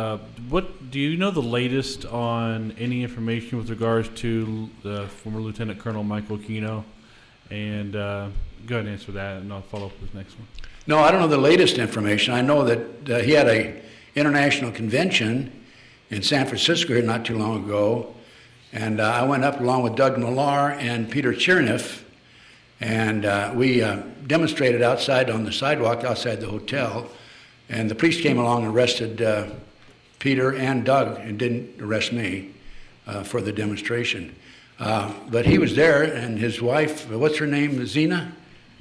What do you know the latest on any information with regards to the former Lieutenant Colonel Michael Aquino? And go ahead and answer that, and I'll follow up with the next one. No, I don't know the latest information. I know that he had a international convention in San Francisco here not too long ago, and I went up along with Doug Millar and Peter Cherniff, and we demonstrated outside on the sidewalk outside the hotel, and the police came along and arrested Peter and Doug and didn't arrest me for the demonstration. But he was there, and his wife, what's her name, Zena?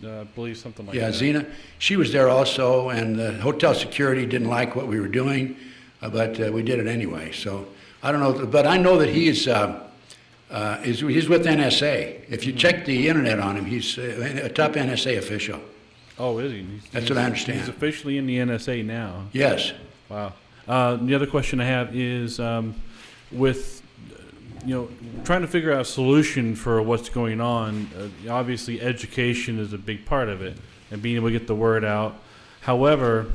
I believe something like Yeah, that. Zena. She was there also, and the hotel security didn't like what we were doing, but we did it anyway. So I don't know, but I know that he's with NSA. If you check the internet on him, he's a top NSA official. Oh, is he? That's what I understand. He's officially in the NSA now. Yes. Wow. The other question I have is with trying to figure out a solution for what's going on. Obviously, education is a big part of it, and being able to get the word out. However,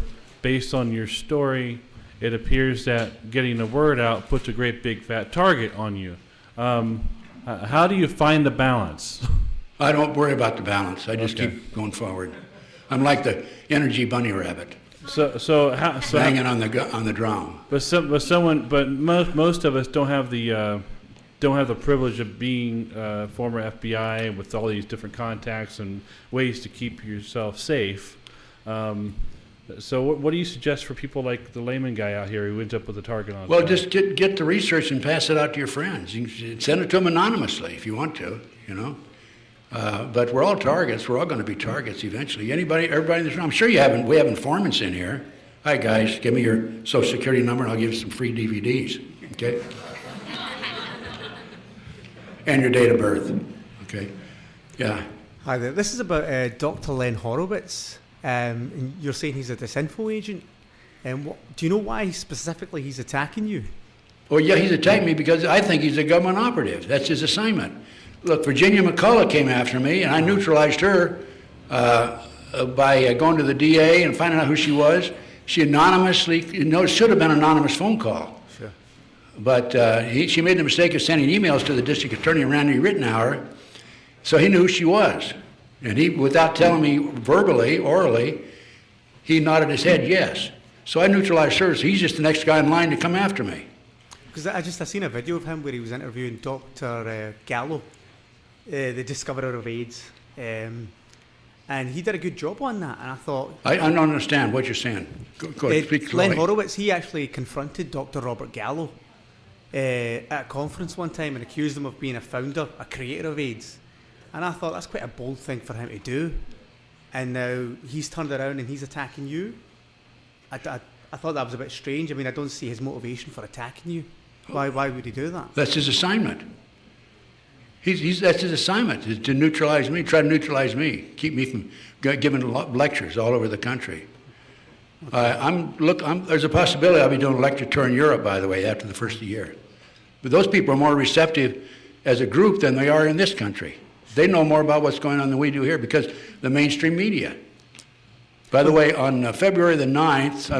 based on your story, it appears that getting the word out puts a great big fat target on you. How do you find the balance? I don't worry about the balance. I just keep going forward. I'm like the energy bunny rabbit, hanging on the drum. But most of us don't have the privilege of being former FBI with all these different contacts and ways to keep yourself safe. So what do you suggest for people like the layman guy out here who ends up with a target on his Well, back? just get the research and pass it out to your friends. You can send it to them anonymously if you want to, But we're all targets. We're all going to be targets eventually. Everybody in this room. I'm sure we have informants in here. Hi, guys. Give me your Social Security number, and I'll give you some free DVDs. Okay? And your date of birth. Okay? Yeah. Hi there. This is about Dr. Len Horowitz. And you're saying he's a disinfo agent. Do you know why specifically he's attacking you? Oh, yeah, he's attacking me because I think he's a government operative. That's his assignment. Look, Virginia McCullough came after me, and I neutralized her by going to the DA and finding out who she was. She anonymously, it should have been an anonymous phone call. Sure. But she made the mistake of sending emails to the district attorney, Randy Rittenhour, so he knew who she was. And he, without telling me verbally, orally, he nodded his head yes. So I neutralized her, so he's just the next guy in line to come after me. Because I seen a video of him where he was interviewing Dr. Gallo, the discoverer of AIDS. And he did a good job on that. And I thought... I don't understand what you're saying. Go ahead, speak slowly. Len Horowitz, he actually confronted Dr. Robert Gallo at a conference one time and accused him of being a founder, a creator of AIDS. And I thought that's quite a bold thing for him to do. And now he's turned around and he's attacking you. I thought that was a bit strange. I mean, I don't see his motivation for attacking you. Why would he do that? That's his assignment. That's his assignment, is to neutralize me, try to neutralize me, keep me from giving lectures all over the country. There's a possibility I'll be doing a lecture tour in Europe, by the way, after the first of the year. But those people are more receptive as a group than they are in this country. They know more about what's going on than we do here because the mainstream media. By the way, on February the 9th, I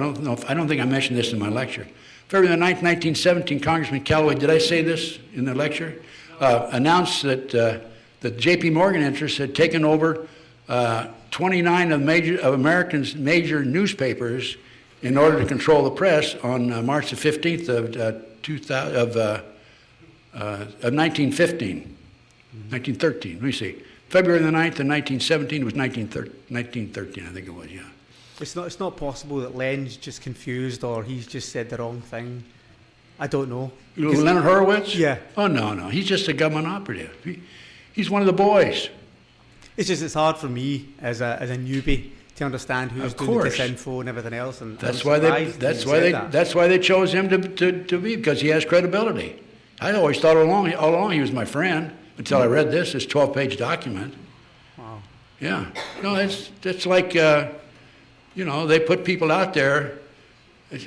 don't think I mentioned this in my lecture. February the 9th, 1917, Congressman Callaway, did I say this in the lecture? Announced that the J.P. Morgan interests had taken over 29 of Americans' major newspapers in order to control the press on March the 15th of 1915, 1913. Let me see. February the 9th of 1917 was 1913, I think it was, yeah. It's not possible that Len's just confused or he's just said the wrong thing. I don't know. Leonard Horowitz? Yeah. Oh, no. He's just a government operative. He's one of the boys. It's hard for me as a newbie to understand who's Of doing the course. disinfo and everything else. And That's I'm why surprised that you said that. that's why they chose him to be, because he has credibility. I always thought all along he was my friend until I read this 12-page document. Wow. Yeah. No, it's like, they put people out there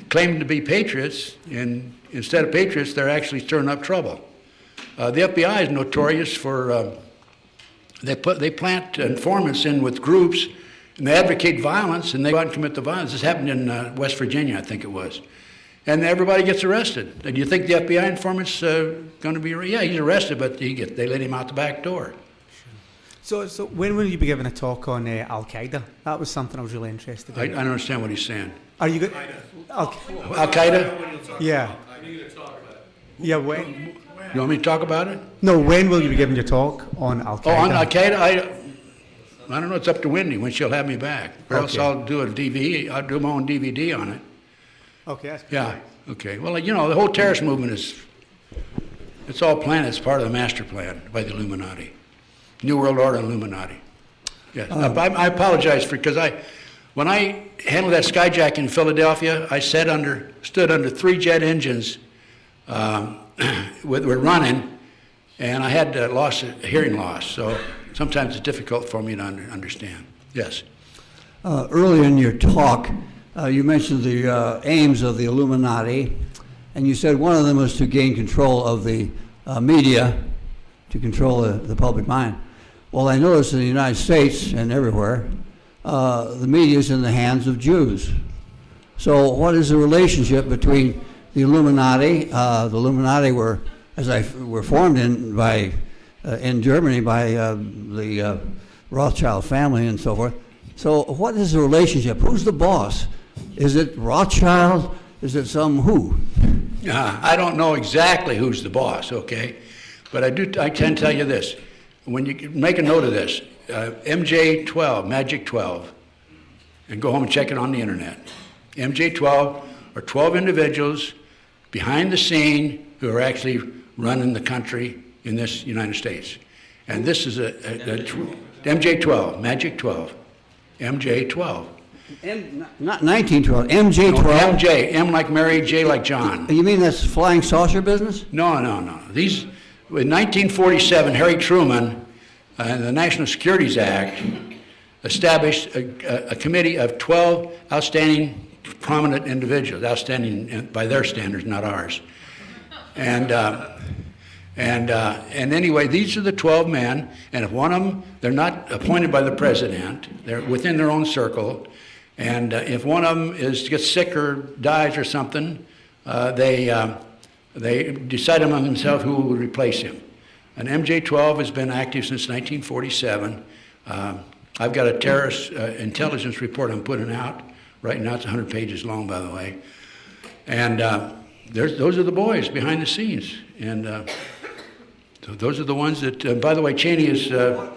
claiming to be patriots, and instead of patriots, they're actually stirring up trouble. The FBI is notorious for, they plant informants in with groups, and they advocate violence, and they go out and commit the violence. This happened in West Virginia, I think it was. And everybody gets arrested. And you think the FBI informant's going to be, yeah, he's arrested, but they let him out the back door. So when will you be giving a talk on Al-Qaeda? That was something I was really interested in. I don't understand what he's saying. Are you good? Al-Qaeda? Yeah. Yeah, when? You want me to talk about it? No, when will you be giving your talk on Al-Qaeda? Oh, on Al-Qaeda? I don't know. It's up to Wendy when she'll have me back. Or else Okay. I'll do a DVD. I'll do my own DVD on it. Okay, that's good. Yeah. Okay. Well, the whole terrorist movement it's all planned. It's part of the master plan by the Illuminati. New World Order and Illuminati. Yeah. I apologize because when I handled that skyjacking in Philadelphia, I stood under 3 jet engines were running, and I had hearing loss. So sometimes it's difficult for me to understand. Yes. Earlier in your talk, you mentioned the aims of the Illuminati, and you said one of them was to gain control of the media, to control the public mind. Well, I noticed in the United States and everywhere, the media is in the hands of Jews. So what is the relationship between the Illuminati? The Illuminati were formed in Germany by the Rothschild family and so forth. So what is the relationship? Who's the boss? Is it Rothschild? Is it some who? I don't know exactly who's the boss, okay? But I can tell you this. When you make a note of this, MJ12, Magic 12, and go home and check it on the internet. MJ12 are 12 individuals behind the scene who are actually running the country in this United States. And this is MJ12, Magic 12, MJ12. Not 1912, MJ12. No, MJ, M like Mary, J like John. You mean that's flying saucer business? No. In 1947, Harry Truman and the National Securities Act established a committee of 12 outstanding, prominent individuals, outstanding by their standards, not ours. And anyway, these are the 12 men, and if one of them, they're not appointed by the president, they're within their own circle, and if one of them gets sick or dies or something, they decide among themselves who will replace him. And MJ12 has been active since 1947. I've got a terrorist intelligence report I'm putting out right now. It's 100 pages long, by the way. And those are the boys behind the scenes. And so those are the ones that, by the way, Cheney is... So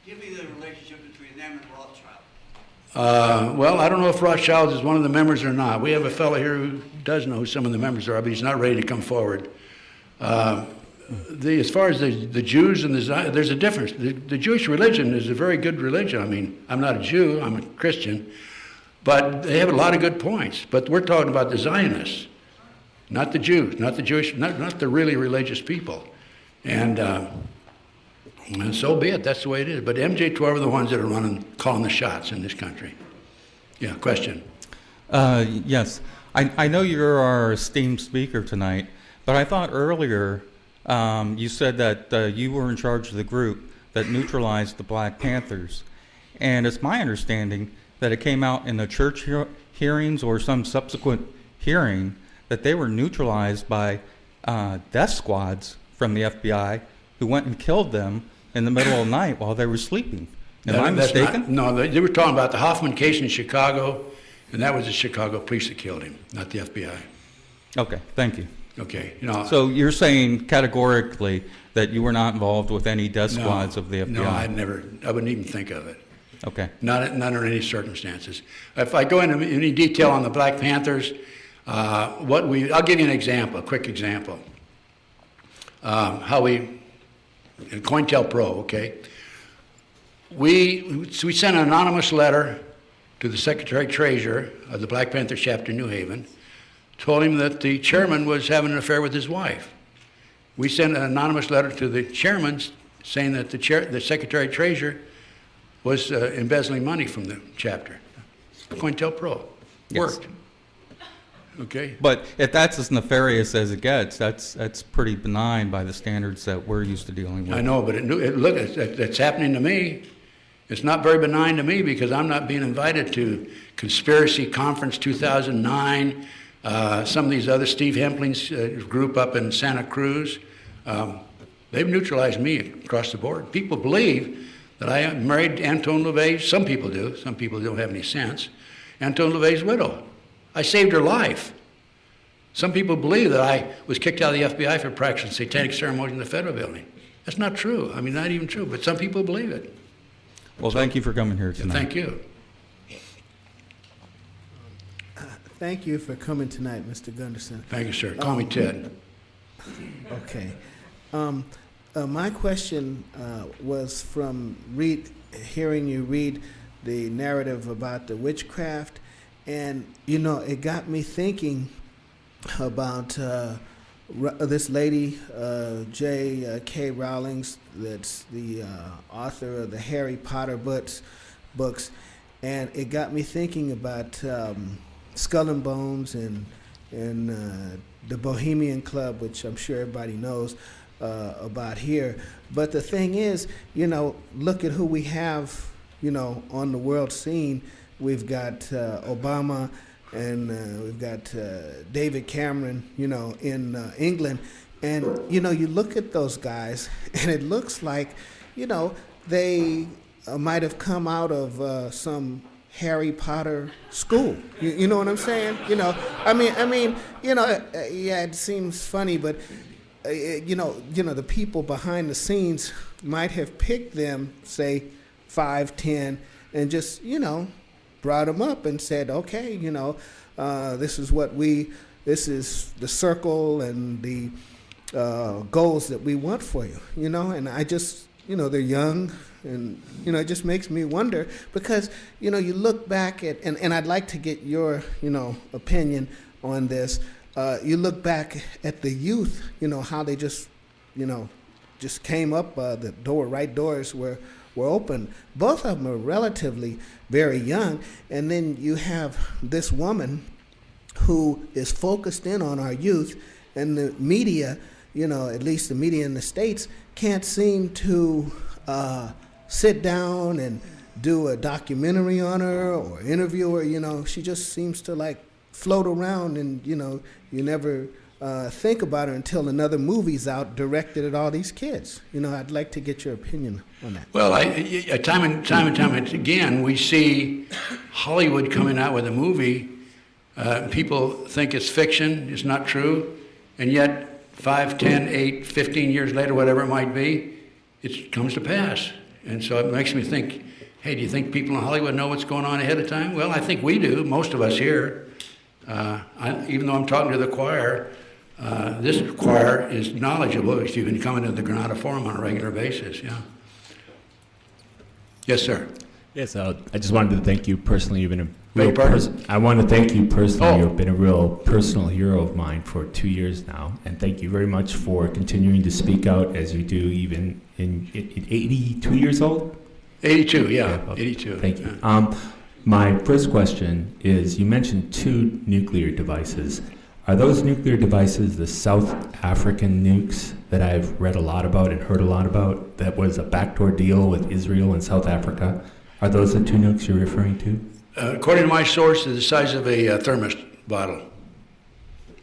give me the relationship between them and Rothschild. Well, I don't know if Rothschild is one of the members or not. We have a fellow here who does know who some of the members are, but he's not ready to come forward. As far as the Jews and there's a difference. The Jewish religion is a very good religion. I mean, I'm not a Jew, I'm a Christian, but they have a lot of good points. But we're talking about the Zionists, not the Jews, not the Jewish, not the really religious people. And so be it, that's the way it is. But MJ12 are the ones that are calling the shots in this country. Yeah, question. Yes, I know you're our esteemed speaker tonight, but I thought earlier you said that you were in charge of the group that neutralized the Black Panthers. And it's my understanding that it came out in the church hearings or some subsequent hearing that they were neutralized by death squads from the FBI who went and killed them in the middle of the night while they were sleeping. Am I mistaken? No, they were talking about the Hoffman case in Chicago, and that was the Chicago police that killed him, not the FBI. Okay, thank you. Okay, So you're saying categorically that you were not involved with any death squads of the FBI? No, I wouldn't even think of it. Okay. Not under any circumstances. If I go into any detail on the Black Panthers, I'll give you an example, a quick example. How we, in COINTELPRO, okay, we sent an anonymous letter to the Secretary Treasurer of the Black Panther chapter in New Haven, told him that the chairman was having an affair with his wife. We sent an anonymous letter to the chairman saying that the Secretary Treasurer was embezzling money from the chapter. COINTELPRO. Yes. Worked. Okay. But if that's as nefarious as it gets, that's pretty benign by the standards that we're used to dealing with. I know, but it's happening to me. It's not very benign to me because I'm not being invited to Conspiracy Conference 2009, some of these other, Steve Hempling's group up in Santa Cruz. They've neutralized me across the board. People believe that I married Antone LaVey. Some people do. Some people don't have any sense. Antone LaVey's widow. I saved her life. Some people believe that I was kicked out of the FBI for practicing satanic ceremonies in the Federal Building. That's not true. I mean, not even true, but some people believe it. Well, thank you for coming here tonight. Thank you. Thank you for coming tonight, Mr. Gunderson. Thank you, sir. Call me Ted. Okay. My question was from hearing you read the narrative about the witchcraft, and, it got me thinking about this lady, J.K. Rowling, that's the author of the Harry Potter books, and it got me thinking about Skull and Bones and the Bohemian Club, which I'm sure everybody knows about here. But the thing is, look at who we have, on the world scene. We've got Obama, and we've got David Cameron, in England. And, you look at those guys, and it looks like, they might have come out of some Harry Potter school. You know what I'm saying? Yeah, it seems funny, but, the people behind the scenes might have picked them, say, 5, 10, and just, brought them up and said, okay, this is the circle and the goals that we want for you, and I just, they're young, and, it just makes me wonder because, you look back at, and I'd like to get your, opinion on this. You look back at the youth, how they just, just came up, the right doors were open. Both of them are relatively very young. And then you have this woman who is focused in on our youth, and the media, at least the media in the States, can't seem to sit down and do a documentary on her or interview her. She just seems to float around, and you never think about her until another movie's out directed at all these kids. I'd like to get your opinion on that. Well, time and time again, we see Hollywood coming out with a movie. People think it's fiction, it's not true, and yet 5, 10, 8, 15 years later, whatever it might be, it comes to pass. And so it makes me think, hey, do you think people in Hollywood know what's going on ahead of time? Well, I think we do, most of us here. Even though I'm talking to the choir, this choir is knowledgeable because you've been coming to the Granada Forum on a regular basis, yeah. Yes, sir. Yes, I just wanted to thank you personally. You've been a real Beg pardon? I want to thank you personally. Oh. You've been a real personal hero of mine for 2 years now, and thank you very much for continuing to speak out as you do, even in 82 years old. 82, yeah, 82. Thank you. Yeah. My first question is: you mentioned 2 nuclear devices. Are those nuclear devices the South African nukes that I've read a lot about and heard a lot about that was a backdoor deal with Israel and South Africa. Are those the two nukes you're referring to? According to my source, they're the size of a thermos bottle.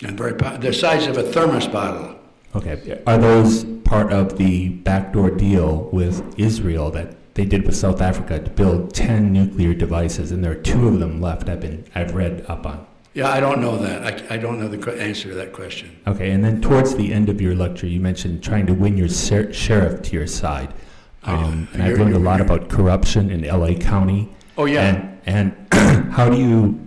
And the size of a thermos bottle. Okay. Are those part of the backdoor deal with Israel that they did with South Africa to build 10 nuclear devices, and there are 2 of them left I've read up on? Yeah, I don't know that. I don't know the answer to that question. Okay, and then towards the end of your lecture, you mentioned trying to win your sheriff to your side. And I've learned a lot about corruption in LA County. Oh, yeah. And how do you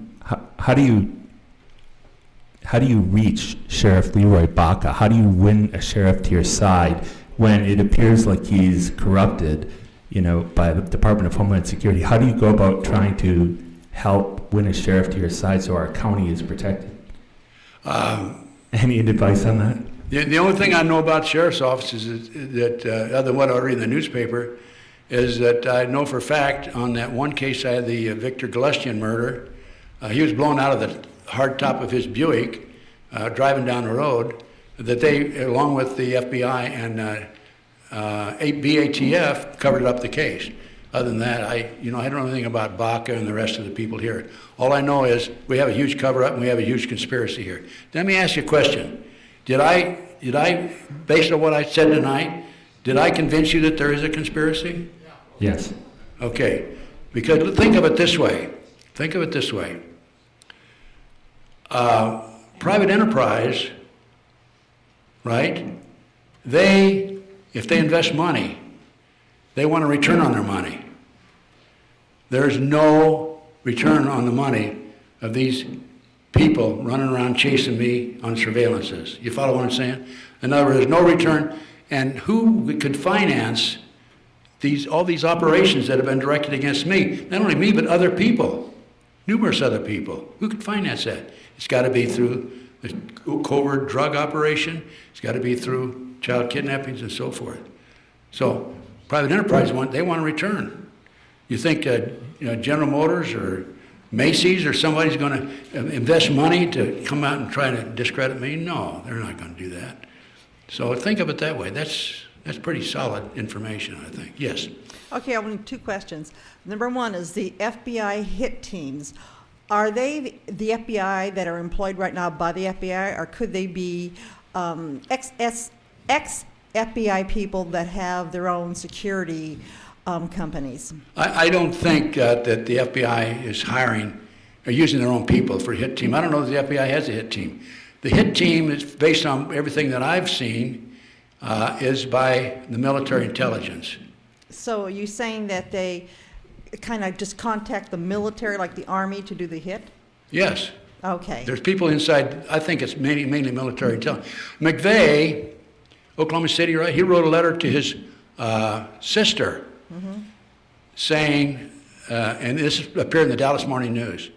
reach Sheriff Leroy Baca? How do you win a sheriff to your side when it appears like he's corrupted, by the Department of Homeland Security? How do you go about trying to help win a sheriff to your side so our county is protected? Any advice on that? The only thing I know about sheriff's offices is that, other than what I read in the newspaper, is that I know for a fact on that one case I had, the Victor Galustian murder, he was blown out of the hard top of his Buick driving down the road, that they, along with the FBI and BATF, covered up the case. Other than that, I don't know anything about Baca and the rest of the people here. All I know is we have a huge cover-up and we have a huge conspiracy here. Let me ask you a question. Did I, based on what I said tonight, did I convince you that there is a conspiracy? Yes. Okay. Because think of it this way. Private enterprise, right? If they invest money, they want a return on their money. There's no return on the money of these people running around chasing me on surveillances. You follow what I'm saying? In other words, there's no return. And who could finance all these operations that have been directed against me? Not only me, but other people, numerous other people. Who could finance that? It's got to be through the covert drug operation. It's got to be through child kidnappings and so forth. So private enterprise, they want a return. You think General Motors or Macy's or somebody's going to invest money to come out and try to discredit me? No, they're not going to do that. So think of it that way. That's pretty solid information, I think. Yes. Okay, I want 2 questions. Number 1 is the FBI hit teams. Are they the FBI that are employed right now by the FBI, or could they be ex-FBI people that have their own security companies? I don't think that the FBI is hiring or using their own people for a hit team. I don't know if the FBI has a hit team. The hit team is based on everything that I've seen is by the military intelligence. So are you saying that they kind of just contact the military, like the Army, to do the hit? Yes. Okay. There's people inside, I think it's mainly military intelligence. McVeigh, Oklahoma City, right? He wrote a letter to his sister saying, and this appeared in the Dallas Morning News,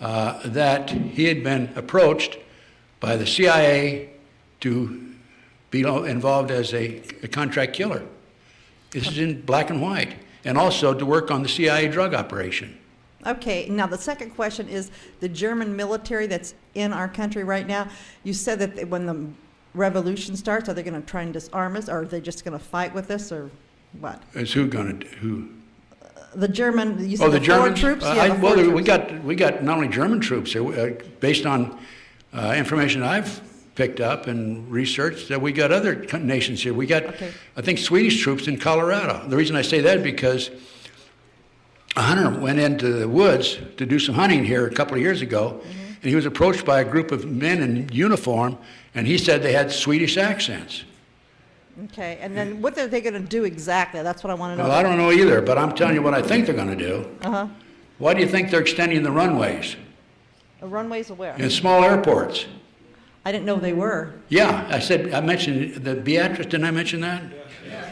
that he had been approached by the CIA to be involved as a contract killer. This is in black and white. And also to work on the CIA drug operation. Okay, now the second question is the German military that's in our country right now. You said that when the revolution starts, are they going to try and disarm us, or are they just going to fight with us, or what? Is who going to, who? The German, you said the Germans? Troops? We got not only German troops, based on information I've picked up and researched, that we got other nations here. We got, I think, Swedish troops in Colorado. The reason I say that is because a hunter went into the woods to do some hunting here a couple of years ago, and he was approached by a group of men in uniform, and he said they had Swedish accents. Okay, and then what are they going to do exactly? That's what I want to know. Well, I don't know either, but I'm telling you what I think they're going to do. Why do you think they're extending the runways? The runways where? In small airports. I didn't know they were. Yeah, I mentioned the Beatrice, didn't I mention that?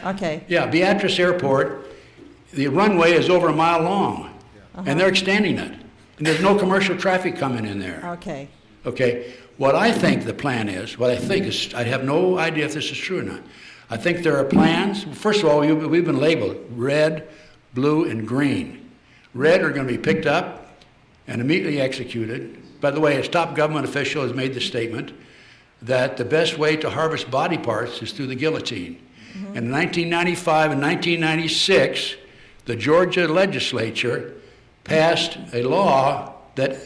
Okay. Yeah, Beatrice Airport, the runway is over a mile long, and they're extending it. And there's no commercial traffic coming in there. Okay. Okay, what I think the plan is, I have no idea if this is true or not. I think there are plans. First of all, we've been labeled red, blue, and green. Red are going to be picked up and immediately executed. By the way, a top government official has made the statement that the best way to harvest body parts is through the guillotine. In 1995 and 1996, the Georgia legislature passed a law that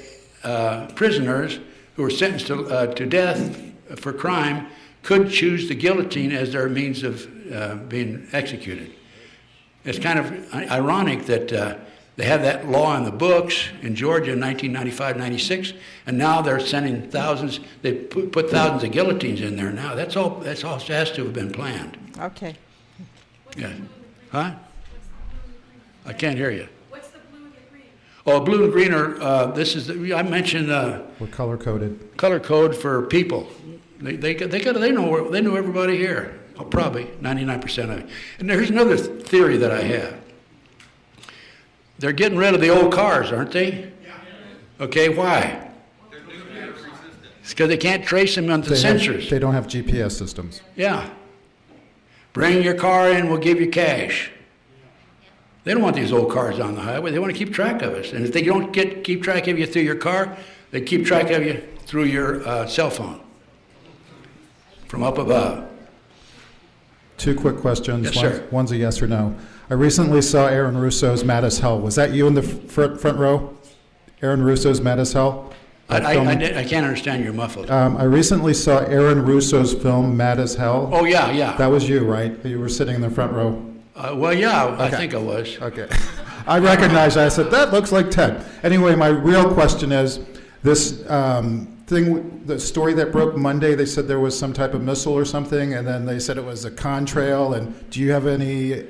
prisoners who were sentenced to death for crime could choose the guillotine as their means of being executed. It's kind of ironic that they had that law in the books in Georgia in 1995-96, and now they're sending thousands. They put thousands of guillotines in there now. That's all has to have been planned. Okay. Yeah. Huh? I can't hear you. What's the blue and the green? Oh, blue and green are. This is. I mentioned. We're color coded. Color code for people. They know everybody here. Oh, probably 99% of it. And there's another theory that I have. They're getting rid of the old cars, aren't they? Yeah. Okay, why? It's because they can't trace them on the sensors. They don't have GPS systems. Yeah. Bring your car in, we'll give you cash. They don't want these old cars on the highway. They want to keep track of us. And if they don't keep track of you through your car, they keep track of you through your cell phone from up above. 2 quick questions. Yes, sir. One's a yes or no. I recently saw Aaron Russo's Mad as Hell. Was that you in the front row? Aaron Russo's Mad as Hell? I can't understand your muffled. I recently saw Aaron Russo's film Mad as Hell. Oh, yeah. That was you, right? You were sitting in the front row. Well, yeah, Okay. I think I was. Okay. I recognized that. I said, that looks like Ted. Anyway, my real question is, this the story that broke Monday, they said there was some type of missile or something, and then they said it was a contrail, and do you have any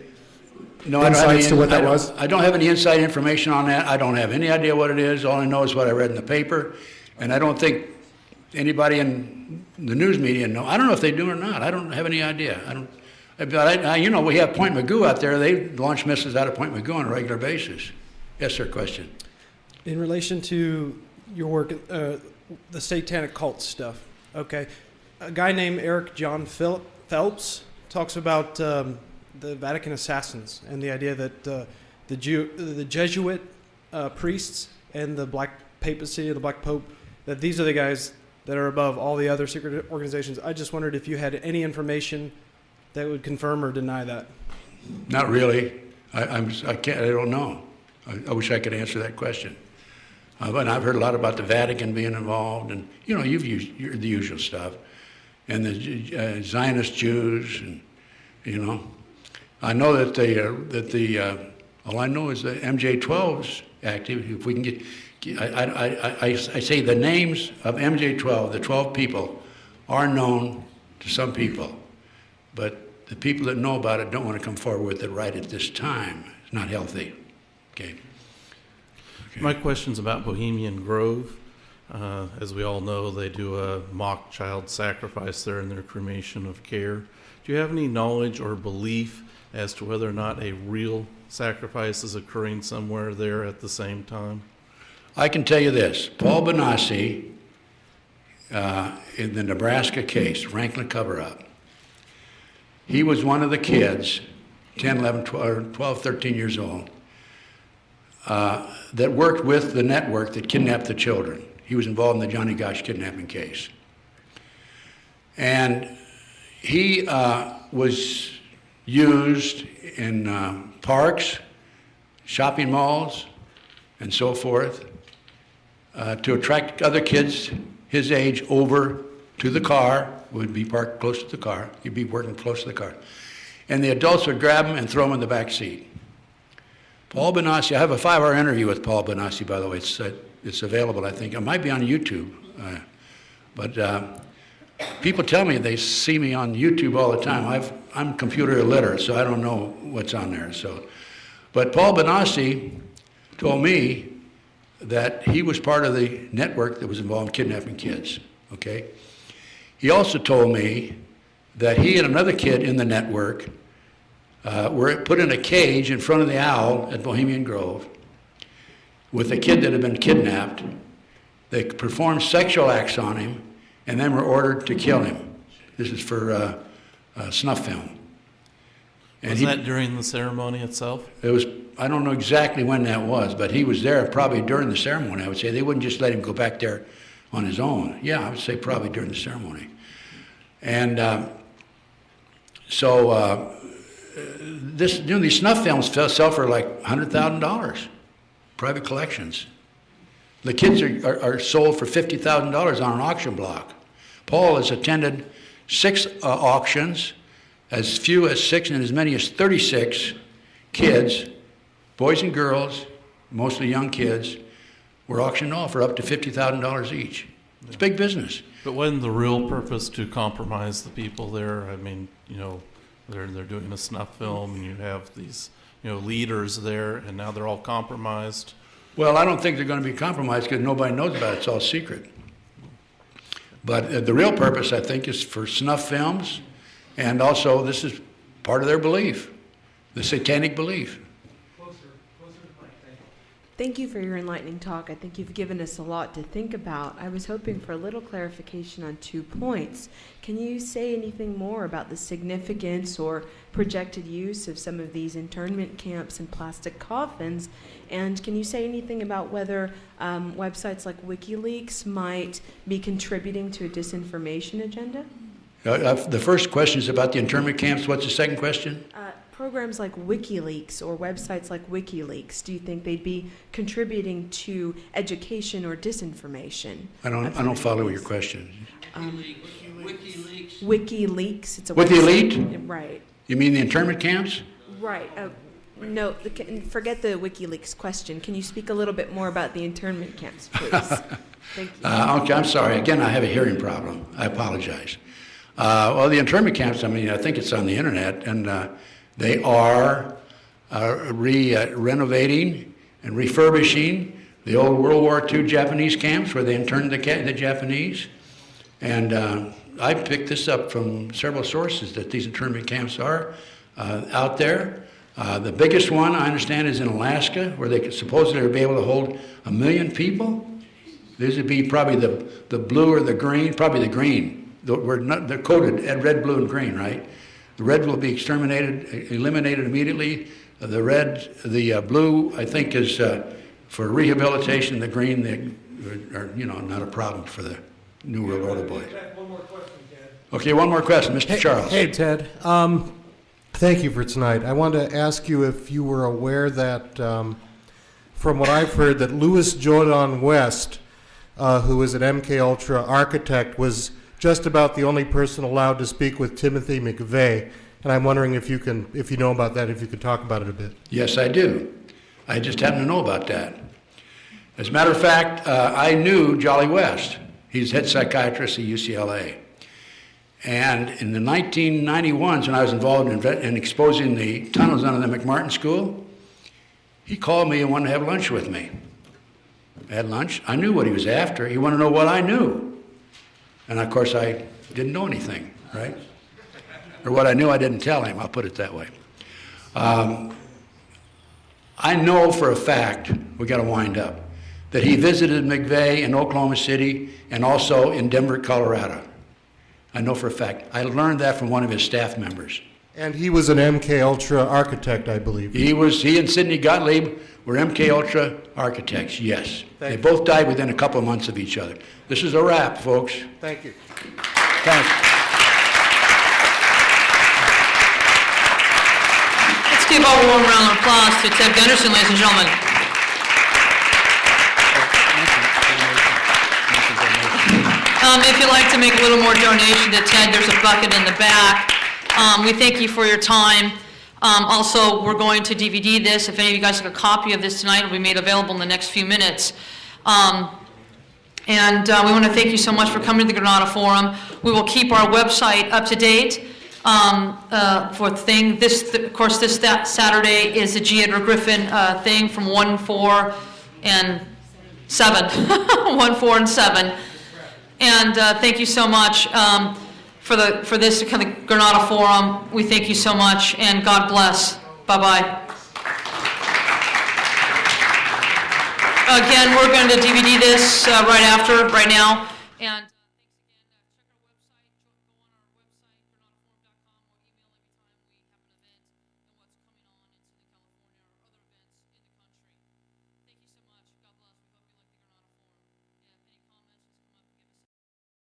insights to what that was? I don't have any inside information on that. I don't have any idea what it is. All I know is what I read in the paper, and I don't think anybody in the news media know. I don't know if they do or not. I don't have any idea. But we have Point Magoo out there. They launch missiles out of Point Magoo on a regular basis. Yes, sir, question. In relation to your work, the satanic cult stuff, okay, a guy named Eric John Phelps talks about the Vatican assassins and the idea that the Jesuit priests and the Black Papacy, or the Black Pope, that these are the guys that are above all the other secret organizations. I just wondered if you had any information that would confirm or deny that. Not really. I don't know. I wish I could answer that question. But I've heard a lot about the Vatican being involved, and you've used the usual stuff, and the Zionist Jews, and I know that all I know is the MJ-12's active. If we can get, I say the names of MJ-12, the 12 people, are known to some people, but the people that know about it don't want to come forward with it right at this time. It's not healthy. Okay. My question's about Bohemian Grove. As we all know, they do a mock child sacrifice there in their cremation of care. Do you have any knowledge or belief as to whether or not a real sacrifice is occurring somewhere there at the same time? I can tell you this. Paul Benassi, in the Nebraska case, Franklin cover-up, he was one of the kids, 10, 11, 12, 13 years old, that worked with the network that kidnapped the children. He was involved in the Johnny Gosch kidnapping case. And he was used in parks, shopping malls, and so forth, to attract other kids his age over to the car, would be parked close to the car. He'd be working close to the car. And the adults would grab him and throw him in the back seat. Paul Benassi, I have a 5-hour interview with Paul Benassi, by the way. It's available, I think. It might be on YouTube. But people tell me they see me on YouTube all the time. I'm computer illiterate, so I don't know what's on there. But Paul Benassi told me that he was part of the network that was involved in kidnapping kids, okay? He also told me that he and another kid in the network were put in a cage in front of the owl at Bohemian Grove with a kid that had been kidnapped. They performed sexual acts on him and then were ordered to kill him. This is for snuff film. And Was that during the ceremony itself? It was. I don't know exactly when that was, but he was there probably during the ceremony, I would say. They wouldn't just let him go back there on his own. Yeah, I would say probably during the ceremony. And these snuff films sell for like $100,000, private collections. The kids are sold for $50,000 on an auction block. Paul has attended 6 auctions, as few as 6 and as many as 36 kids, boys and girls, mostly young kids, were auctioned off for up to $50,000 each. It's big business. But wasn't the real purpose to compromise the people there? I mean, they're doing a snuff film, and you have these, leaders there, and now they're all compromised. Well, I don't think they're going to be compromised because nobody knows about it. It's all secret. But the real purpose, I think, is for snuff films, and also this is part of their belief, the satanic belief. Thank you for your enlightening talk. I think you've given us a lot to think about. I was hoping for a little clarification on 2 points. Can you say anything more about the significance or projected use of some of these internment camps and plastic coffins? And can you say anything about whether websites like WikiLeaks might be contributing to a disinformation agenda? The first question is about the internment camps. What's the second question? Programs like WikiLeaks or websites like WikiLeaks, do you think they'd be contributing to education or disinformation? I don't follow your question. WikiLeaks. It's a With the website. elite? Right. You mean the internment camps? Right. No, forget the WikiLeaks question. Can you speak a little bit more about the internment camps, please? Thank you. Okay, I'm sorry. Again, I have a hearing problem. I apologize. Well, the internment camps, I think it's on the internet, and they are renovating and refurbishing the old World War II Japanese camps where they interned the Japanese. And I picked this up from several sources that these internment camps are out there. The biggest one, I understand, is in Alaska, where they could supposedly be able to hold 1 million people. These would be probably the blue or the green, probably the green. They're coded at red, blue, and green, right? The red will be eliminated immediately. The blue, I think, is for rehabilitation. The green, are not a problem for the New World Order boys. One more question, Ted. Okay, one more question, Mr. Charles. Hey, Ted. Thank you for tonight. I wanted to ask you if you were aware that, from what I've heard, that Louis Jordan West, who is an MKUltra architect, was just about the only person allowed to speak with Timothy McVeigh. And I'm wondering if you know about that, if you could talk about it a bit. Yes, I do. I just happen to know about that. As a matter of fact, I knew Jolly West. He's head psychiatrist at UCLA. And in the 1991s, when I was involved in exposing the tunnels under the McMartin School, he called me and wanted to have lunch with me. I had lunch. I knew what he was after. He wanted to know what I knew. And of course, I didn't know anything, right? Or what I knew, I didn't tell him. I'll put it that way. I know for a fact, we got to wind up, that he visited McVeigh in Oklahoma City and also in Denver, Colorado. I know for a fact. I learned that from one of his staff members. And he was an MKUltra architect, I believe. He and Sidney Gottlieb were MKUltra architects, yes. They both died within a couple of months of each other. This is a wrap, folks. Thank you. Thanks. Let's give a warm round of applause to Ted Gunderson, ladies and gentlemen. If you'd like to make a little more donation to Ted, there's a bucket in the back. We thank you for your time. Also, we're going to DVD this. If any of you guys have a copy of this tonight, it'll be made available in the next few minutes. We want to thank you so much for coming to the Granada Forum. We will keep our website up to date for the thing. This Saturday is the G. Edward Griffin thing from 1, 4, and 7. 1, 4, and 7. And thank you so much for this kind of Granada Forum. We thank you so much, and God bless. Bye-bye. Again, we're going to DVD this right now. And